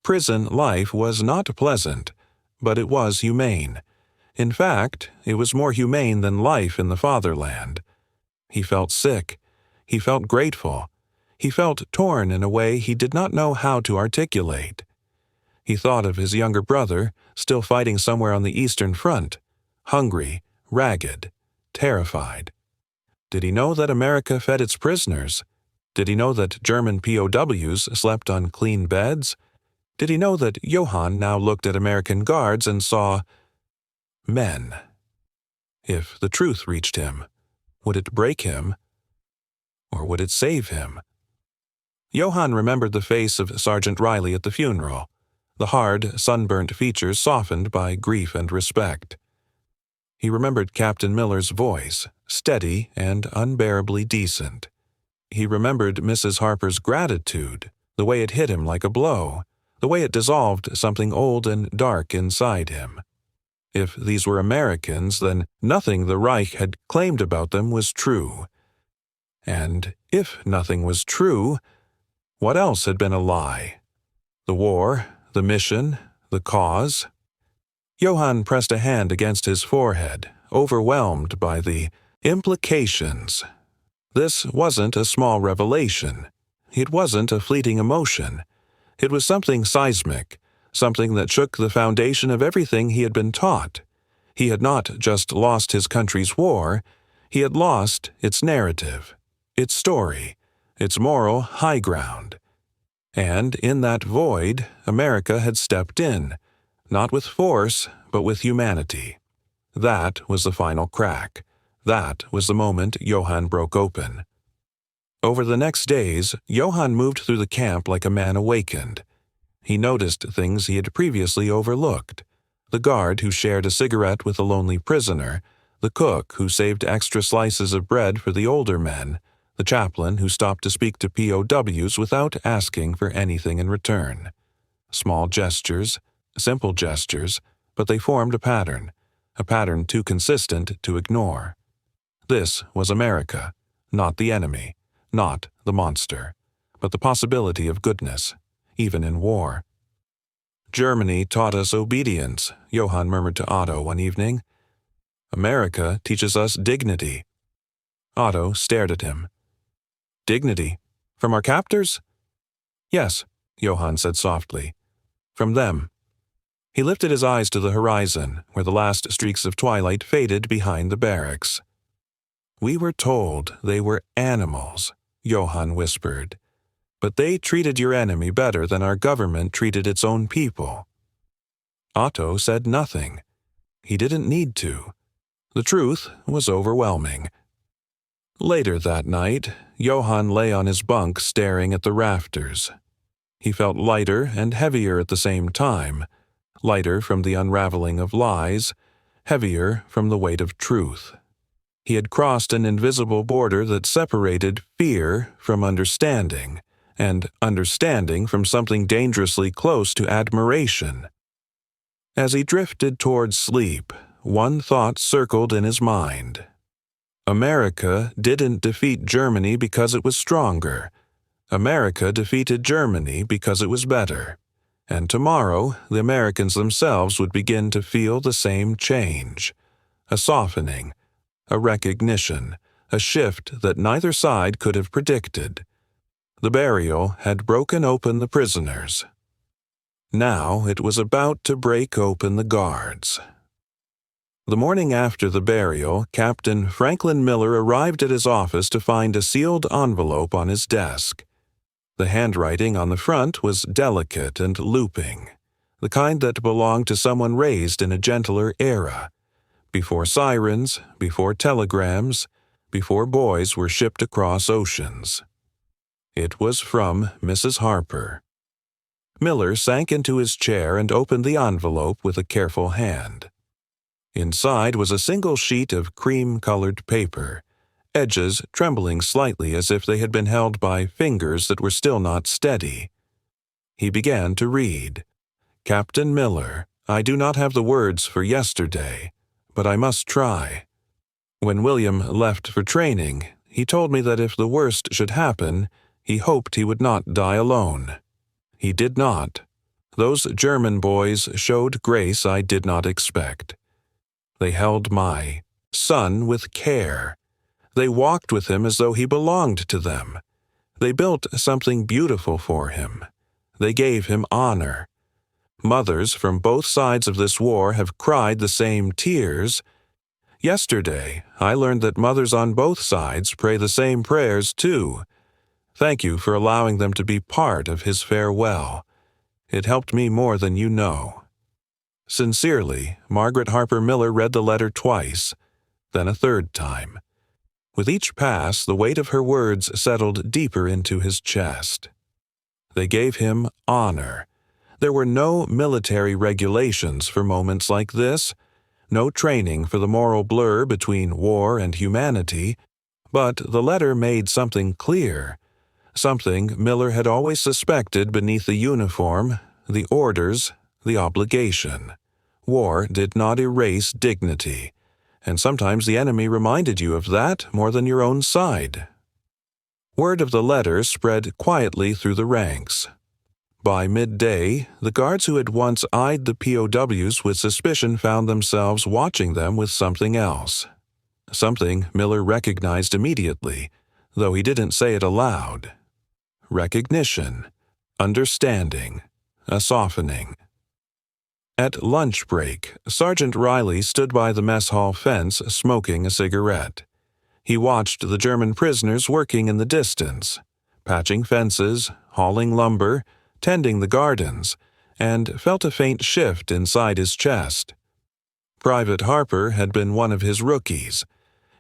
Prison life was not pleasant, but it was humane. In fact, it was more humane than life in the fatherland. He felt sick. He felt grateful. He felt torn in a way he did not know how to articulate. He thought of his younger brother, still fighting somewhere on the Eastern Front, hungry, ragged, terrified. Did he know that America fed its prisoners? Did he know that German POWs slept on clean beds? Did he know that Johann now looked at American guards and saw men? If the truth reached him, would it break him, or would it save him? Johann remembered the face of Sergeant Riley at the funeral, the hard, sunburnt features softened by grief and respect. He remembered Captain Miller's voice, steady and unbearably decent. He remembered Mrs. Harper's gratitude, the way it hit him like a blow, the way it dissolved something old and dark inside him. If these were Americans, then nothing the Reich had claimed about them was true. And if nothing was true, what else had been a lie? The war, the mission, the cause? Johann pressed a hand against his forehead, overwhelmed by the implications. This wasn't a small revelation. It wasn't a fleeting emotion. It was something seismic, something that shook the foundation of everything he had been taught. He had not just lost his country's war, he had lost its narrative, its story, its moral high ground. And in that void, America had stepped in, not with force, but with humanity. That was the final crack. That was the moment Johann broke open. Over the next days, Johann moved through the camp like a man awakened. He noticed things he had previously overlooked. The guard who shared a cigarette with a lonely prisoner, the cook who saved extra slices of bread for the older men, the chaplain who stopped to speak to POWs without asking for anything in return. Small gestures, simple gestures, but they formed a pattern too consistent to ignore. This was America, not the enemy, not the monster, but the possibility of goodness, even in war. Germany taught us obedience, Johann murmured to Otto one evening. America teaches us dignity. Otto stared at him. Dignity? From our captors? Yes, Johann said softly. From them. He lifted his eyes to the horizon, where the last streaks of twilight faded behind the barracks. We were told they were animals, Johann whispered. But they treated your enemy better than our government treated its own people. Otto said nothing. He didn't need to. The truth was overwhelming. Later that night, Johann lay on his bunk staring at the rafters. He felt lighter and heavier at the same time, lighter from the unraveling of lies, heavier from the weight of truth. He had crossed an invisible border that separated fear from understanding, and understanding from something dangerously close to admiration. As he drifted toward sleep, one thought circled in his mind. America didn't defeat Germany because it was stronger. America defeated Germany because it was better. And tomorrow, the Americans themselves would begin to feel the same change. A softening, a recognition, a shift that neither side could have predicted. The burial had broken open the prisoners. Now it was about to break open the guards. The morning after the burial, Captain Franklin Miller arrived at his office to find a sealed envelope on his desk. The handwriting on the front was delicate and looping, the kind that belonged to someone raised in a gentler era, before sirens, before telegrams, before boys were shipped across oceans. It was from Mrs. Harper. Miller sank into his chair and opened the envelope with a careful hand. Inside was a single sheet of cream-colored paper, edges trembling slightly as if they had been held by fingers that were still not steady. He began to read. Captain Miller, I do not have the words for yesterday, but I must try. When William left for training, he told me that if the worst should happen, he hoped he would not die alone. He did not. Those German boys showed grace I did not expect. They held my son with care. They walked with him as though he belonged to them. They built something beautiful for him. They gave him honor. Mothers from both sides of this war have cried the same tears. Yesterday, I learned that mothers on both sides pray the same prayers too. Thank you for allowing them to be part of his farewell. It helped me more than you know. Sincerely, Margaret Harper Miller read the letter twice, then a third time. With each pass, the weight of her words settled deeper into his chest. They gave him honor. There were no military regulations for moments like this, no training for the moral blur between war and humanity, but the letter made something clear, something Miller had always suspected beneath the uniform, the orders, the obligation. War did not erase dignity, and sometimes the enemy reminded you of that more than your own side. Word of the letter spread quietly through the ranks. By midday, the guards who had once eyed the POWs with suspicion found themselves watching them with something else. Something Miller recognized immediately, though he didn't say it aloud. Recognition, understanding, a softening. At lunch break, Sergeant Riley stood by the mess hall fence smoking a cigarette. He watched the German prisoners working in the distance, patching fences, hauling lumber, tending the gardens, and felt a faint shift inside his chest. Private Harper had been one of his rookies.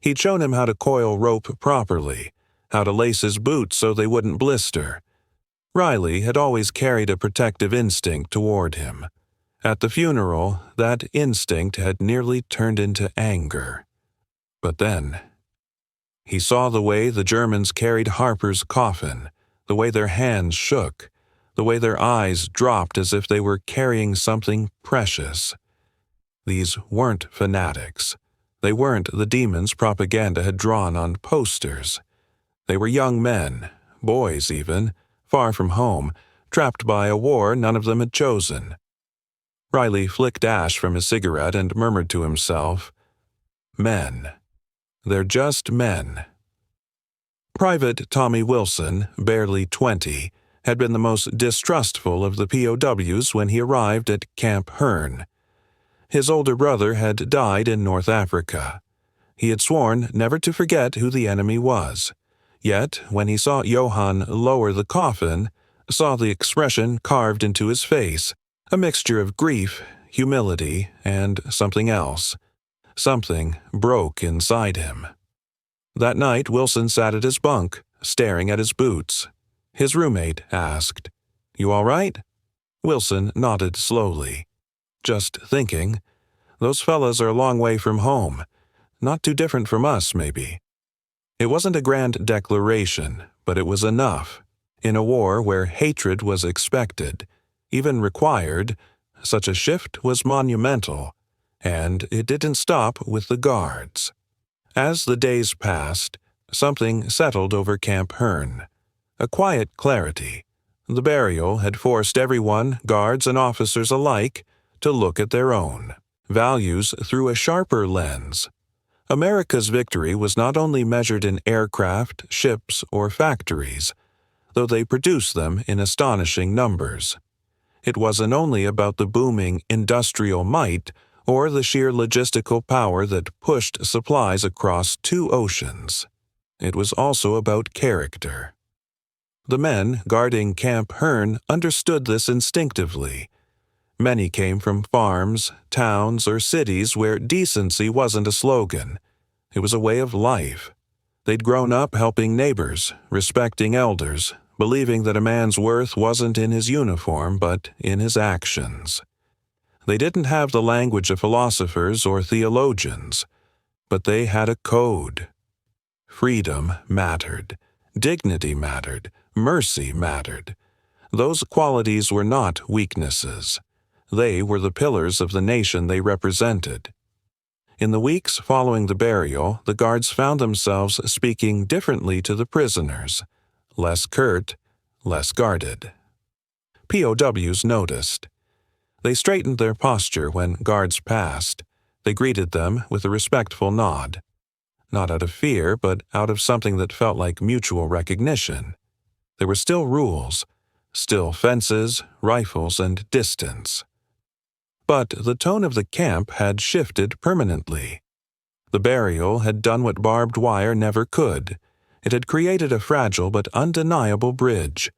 He'd shown him how to coil rope properly, how to lace his boots so they wouldn't blister. Riley had always carried a protective instinct toward him. At the funeral, that instinct had nearly turned into anger. But then, He saw the way the Germans carried Harper's coffin, the way their hands shook, the way their eyes dropped as if they were carrying something precious. These weren't fanatics. They weren't the demons propaganda had drawn on posters. They were young men, boys even, far from home, trapped by a war none of them had chosen. Riley flicked ash from his cigarette and murmured to himself, "Men. They're just men." Private Tommy Wilson, barely 20, had been the most distrustful of the POWs when he arrived at Camp Hearn. His older brother had died in North Africa. He had sworn never to forget who the enemy was. Yet, when he saw Johann lower the coffin, saw the expression carved into his face, a mixture of grief, humility, and something else. Something broke inside him. That night, Wilson sat at his bunk, staring at his boots. His roommate asked, "You all right?" Wilson nodded slowly. "Just thinking. Those fellas are a long way from home. Not too different from us, maybe." It wasn't a grand declaration, but it was enough. In a war where hatred was expected, even required, such a shift was monumental, and it didn't stop with the guards. As the days passed, something settled over Camp Hearn. A quiet clarity. The burial had forced everyone, guards and officers alike, to look at their own values through a sharper lens. America's victory was not only measured in aircraft, ships, or factories, though they produced them in astonishing numbers. It wasn't only about the booming industrial might or the sheer logistical power that pushed supplies across 2 oceans. It was also about character. The men guarding Camp Hearn understood this instinctively. Many came from farms, towns, or cities where decency wasn't a slogan. It was a way of life. They'd grown up helping neighbors, respecting elders, believing that a man's worth wasn't in his uniform but in his actions. They didn't have the language of philosophers or theologians, but they had a code. Freedom mattered. Dignity mattered. Mercy mattered. Those qualities were not weaknesses. They were the pillars of the nation they represented. In the weeks following the burial, the guards found themselves speaking differently to the prisoners, less curt, less guarded. POWs noticed. They straightened their posture when guards passed. They greeted them with a respectful nod. Not out of fear, but out of something that felt like mutual recognition. There were still rules, still fences, rifles, and distance. But the tone of the camp had shifted permanently. The burial had done what barbed wire never could. It had created a fragile but undeniable bridge.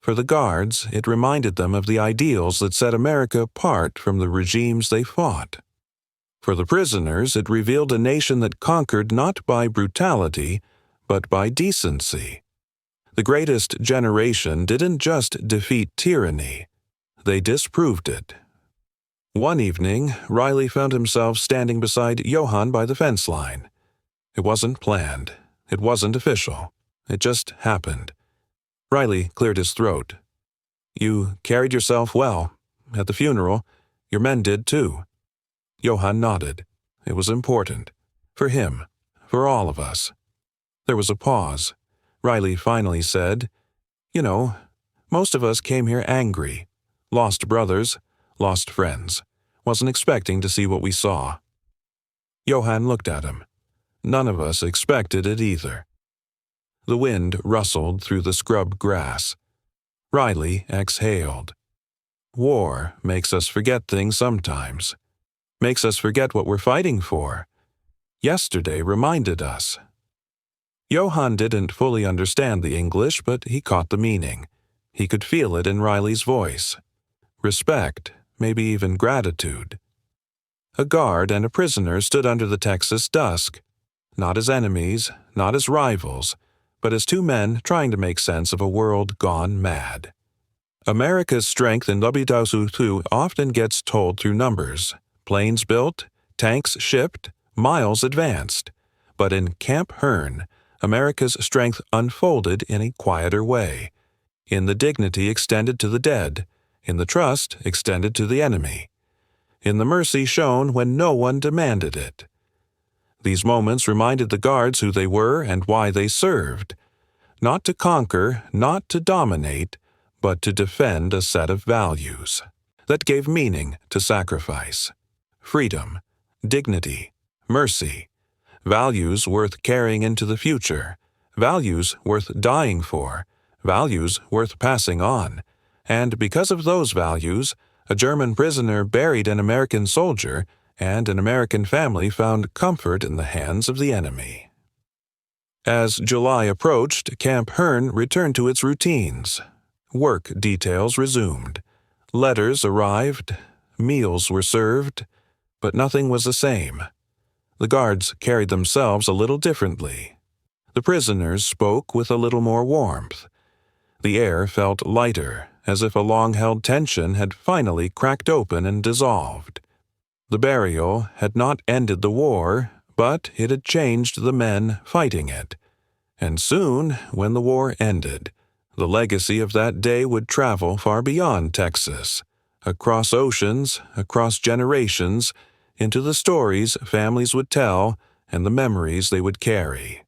For the guards, it reminded them of the ideals that set America apart from the regimes they fought. For the prisoners, it revealed a nation that conquered not by brutality, but by decency. The greatest generation didn't just defeat tyranny, they disproved it. One evening, Riley found himself standing beside Johann by the fence line. It wasn't planned. It wasn't official. It just happened. Riley cleared his throat. "You carried yourself well. At the funeral, your men did too." Johann nodded. It was important. For him. For all of us. There was a pause. Riley finally said, "You know, most of us came here angry. Lost brothers, lost friends. Wasn't expecting to see what we saw." Johann looked at him. None of us expected it either. The wind rustled through the scrub grass. Riley exhaled. War makes us forget things sometimes. Makes us forget what we're fighting for. Yesterday reminded us. Johann didn't fully understand the English, but he caught the meaning. He could feel it in Riley's voice. Respect, maybe even gratitude. A guard and a prisoner stood under the Texas dusk, not as enemies, not as rivals, but as 2 men trying to make sense of a world gone mad. America's strength in WW2 often gets told through numbers. Planes built, tanks shipped, miles advanced. But in Camp Hearn, America's strength unfolded in a quieter way, in the dignity extended to the dead, in the trust extended to the enemy, in the mercy shown when no one demanded it. These moments reminded the Guards who they were and why they served, not to conquer, not to dominate, but to defend a set of values that gave meaning to sacrifice, freedom, dignity, mercy, values worth carrying into the future, values worth dying for, values worth passing on, and because of those values, a German prisoner buried an American soldier and an American family found comfort in the hands of the enemy. As July approached, Camp Hearn returned to its routines. Work details resumed. Letters arrived. Meals were served. But nothing was the same. The Guards carried themselves a little differently. The prisoners spoke with a little more warmth. The air felt lighter, as if a long-held tension had finally cracked open and dissolved. The burial had not ended the war, but it had changed the men fighting it. And soon, when the war ended, the legacy of that day would travel far beyond Texas, across oceans, across generations, into the stories families would tell and the memories they would carry.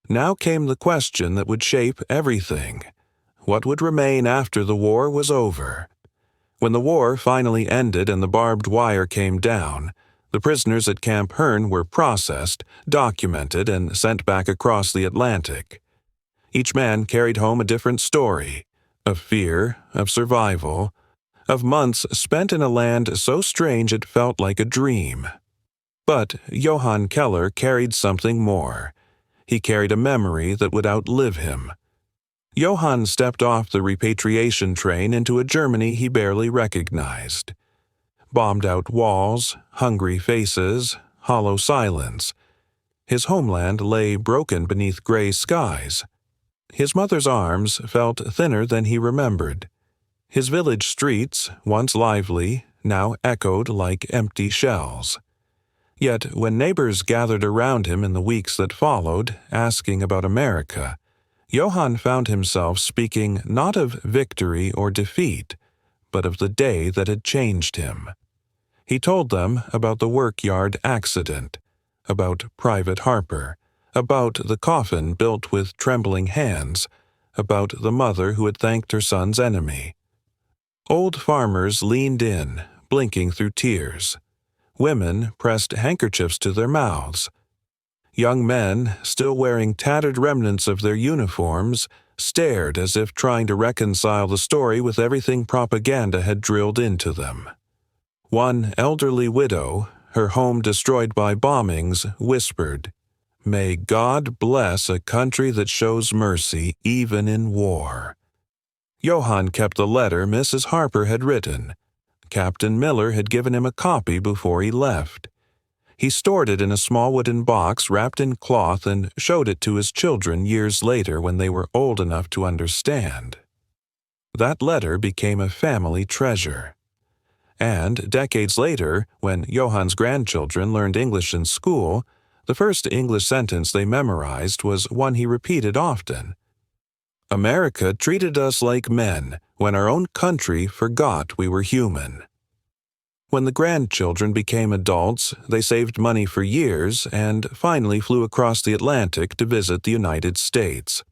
Now came the question that would shape everything. What would remain after the war was over? When the war finally ended and the barbed wire came down, the prisoners at Camp Hearn were processed, documented, and sent back across the Atlantic. Each man carried home a different story, of fear, of survival, of months spent in a land so strange it felt like a dream. But Johann Keller carried something more. He carried a memory that would outlive him. Johann stepped off the repatriation train into a Germany he barely recognized. Bombed-out walls, hungry faces, hollow silence. His homeland lay broken beneath gray skies. His mother's arms felt thinner than he remembered. His village streets, once lively, now echoed like empty shells. Yet when neighbors gathered around him in the weeks that followed, asking about America, Johann found himself speaking not of victory or defeat, but of the day that had changed him. He told them about the workyard accident, about Private Harper, about the coffin built with trembling hands, about the mother who had thanked her son's enemy. Old farmers leaned in, blinking through tears. Women pressed handkerchiefs to their mouths. Young men, still wearing tattered remnants of their uniforms, stared as if trying to reconcile the story with everything propaganda had drilled into them. One elderly widow, her home destroyed by bombings, whispered, "May God bless a country that shows mercy even in war." Johann kept the letter Mrs. Harper had written. Captain Miller had given him a copy before he left. He stored it in a small wooden box wrapped in cloth and showed it to his children years later when they were old enough to understand. That letter became a family treasure. And decades later, when Johann's grandchildren learned English in school, the first English sentence they memorized was one he repeated often. America treated us like men when our own country forgot we were human. When the grandchildren became adults, they saved money for years and finally flew across the Atlantic to visit the United States.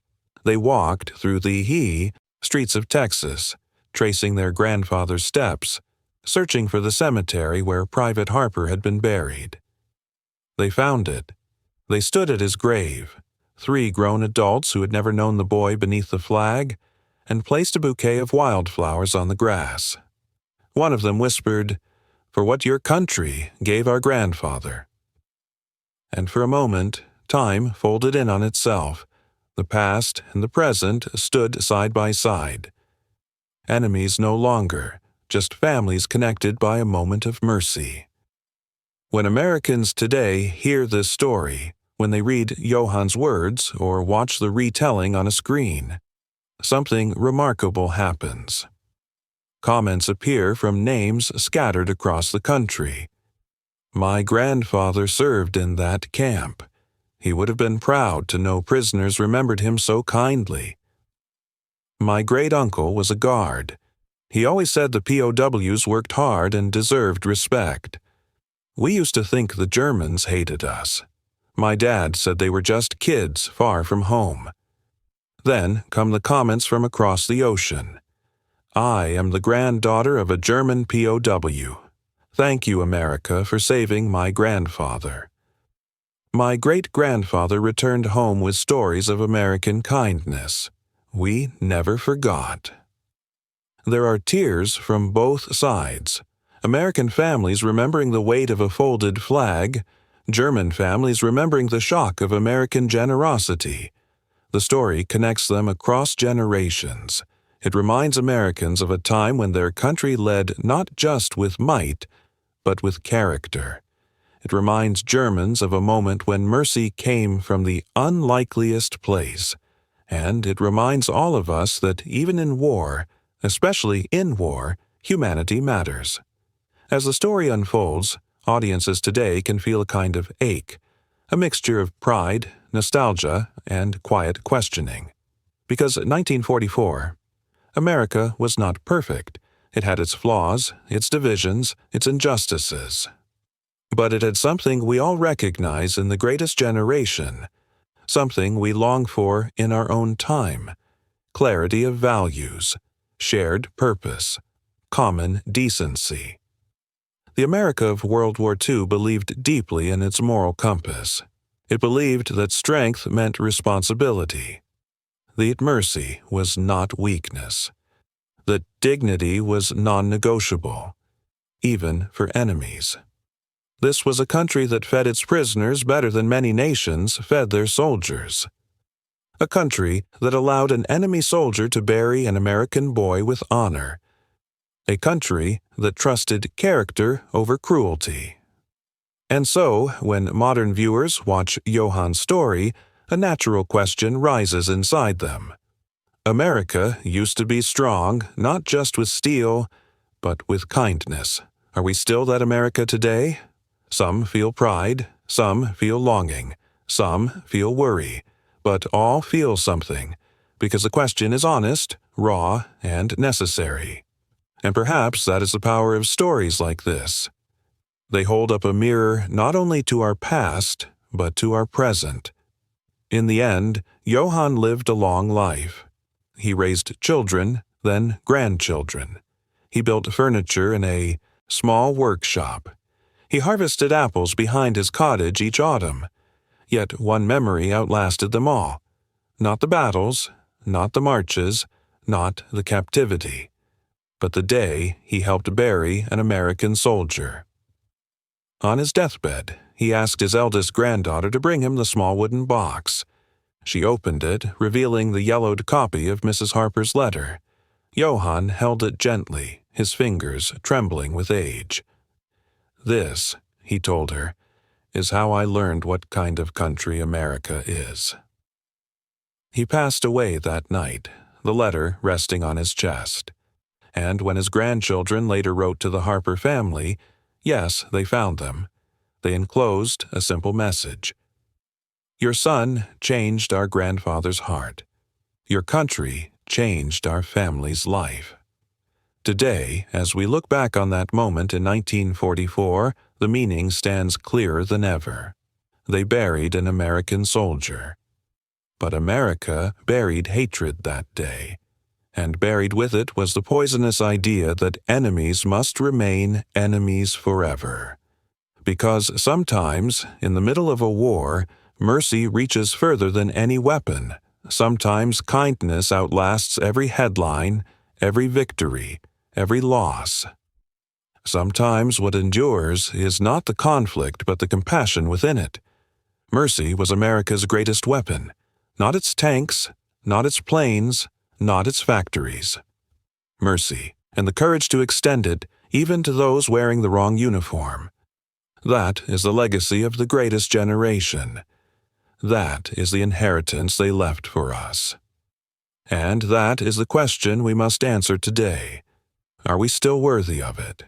They walked through the streets of Texas, tracing their grandfather's steps, searching for the cemetery where Private Harper had been buried. They found it. They stood at his grave, 3 grown adults who had never known the boy beneath the flag, and placed a bouquet of wildflowers on the grass. One of them whispered, "For what your country gave our grandfather." And for a moment, time folded in on itself. The past and the present stood side by side. Enemies no longer, just families connected by a moment of mercy. When Americans today hear this story, when they read Johann's words or watch the retelling on a screen, something remarkable happens. Comments appear from names scattered across the country. "My grandfather served in that camp. He would have been proud to know prisoners remembered him so kindly. My great-uncle was a guard. He always said the POWs worked hard and deserved respect. We used to think the Germans hated us. My dad said they were just kids far from home. Then come the comments from across the ocean. I am the granddaughter of a German POW. Thank you, America, for saving my grandfather. My great-grandfather returned home with stories of American kindness. We never forgot. There are tears from both sides. American families remembering the weight of a folded flag, German families remembering the shock of American generosity. The story connects them across generations. It reminds Americans of a time when their country led not just with might, but with character. It reminds Germans of a moment when mercy came from the unlikeliest place. And it reminds all of us that even in war, especially in war, humanity matters. As the story unfolds, audiences today can feel a kind of ache, a mixture of pride, nostalgia, and quiet questioning. Because 1944, America was not perfect. It had its flaws, its divisions, its injustices. But it had something we all recognize in the greatest generation, something we long for in our own time: clarity of values, shared purpose, common decency. The America of World War II believed deeply in its moral compass. It believed that strength meant responsibility, that mercy was not weakness, that dignity was non-negotiable, even for enemies. This was a country that fed its prisoners better than many nations fed their soldiers. A country that allowed an enemy soldier to bury an American boy with honor. A country that trusted character over cruelty. And so, when modern viewers watch Johann's story, a natural question rises inside them. America used to be strong, not just with steel, but with kindness. Are we still that America today? Some feel pride, some feel longing, some feel worry, but all feel something, because the question is honest, raw, and necessary. And perhaps that is the power of stories like this. They hold up a mirror not only to our past, but to our present. In the end, Johann lived a long life. He raised children, then grandchildren. He built furniture in a small workshop. He harvested apples behind his cottage each autumn. Yet one memory outlasted them all. Not the battles, not the marches, not the captivity, but the day he helped bury an American soldier. On his deathbed, he asked his eldest granddaughter to bring him the small wooden box. She opened it, revealing the yellowed copy of Mrs. Harper's letter. Johann held it gently, his fingers trembling with age. "This," he told her, "is how I learned what kind of country America is." He passed away that night, the letter resting on his chest. And when his grandchildren later wrote to the Harper family, yes, they found them, they enclosed a simple message. "Your son changed our grandfather's heart. Your country changed our family's life." Today, as we look back on that moment in 1944, the meaning stands clearer than ever. They buried an American soldier. But America buried hatred that day. And buried with it was the poisonous idea that enemies must remain enemies forever. Because sometimes, in the middle of a war, mercy reaches further than any weapon. Sometimes kindness outlasts every headline, every victory, every loss. Sometimes what endures is not the conflict but the compassion within it. Mercy was America's greatest weapon, not its tanks, not its planes, not its factories. Mercy, and the courage to extend it even to those wearing the wrong uniform. That is the legacy of the greatest generation. That is the inheritance they left for us. And that is the question we must answer today. Are we still worthy of it?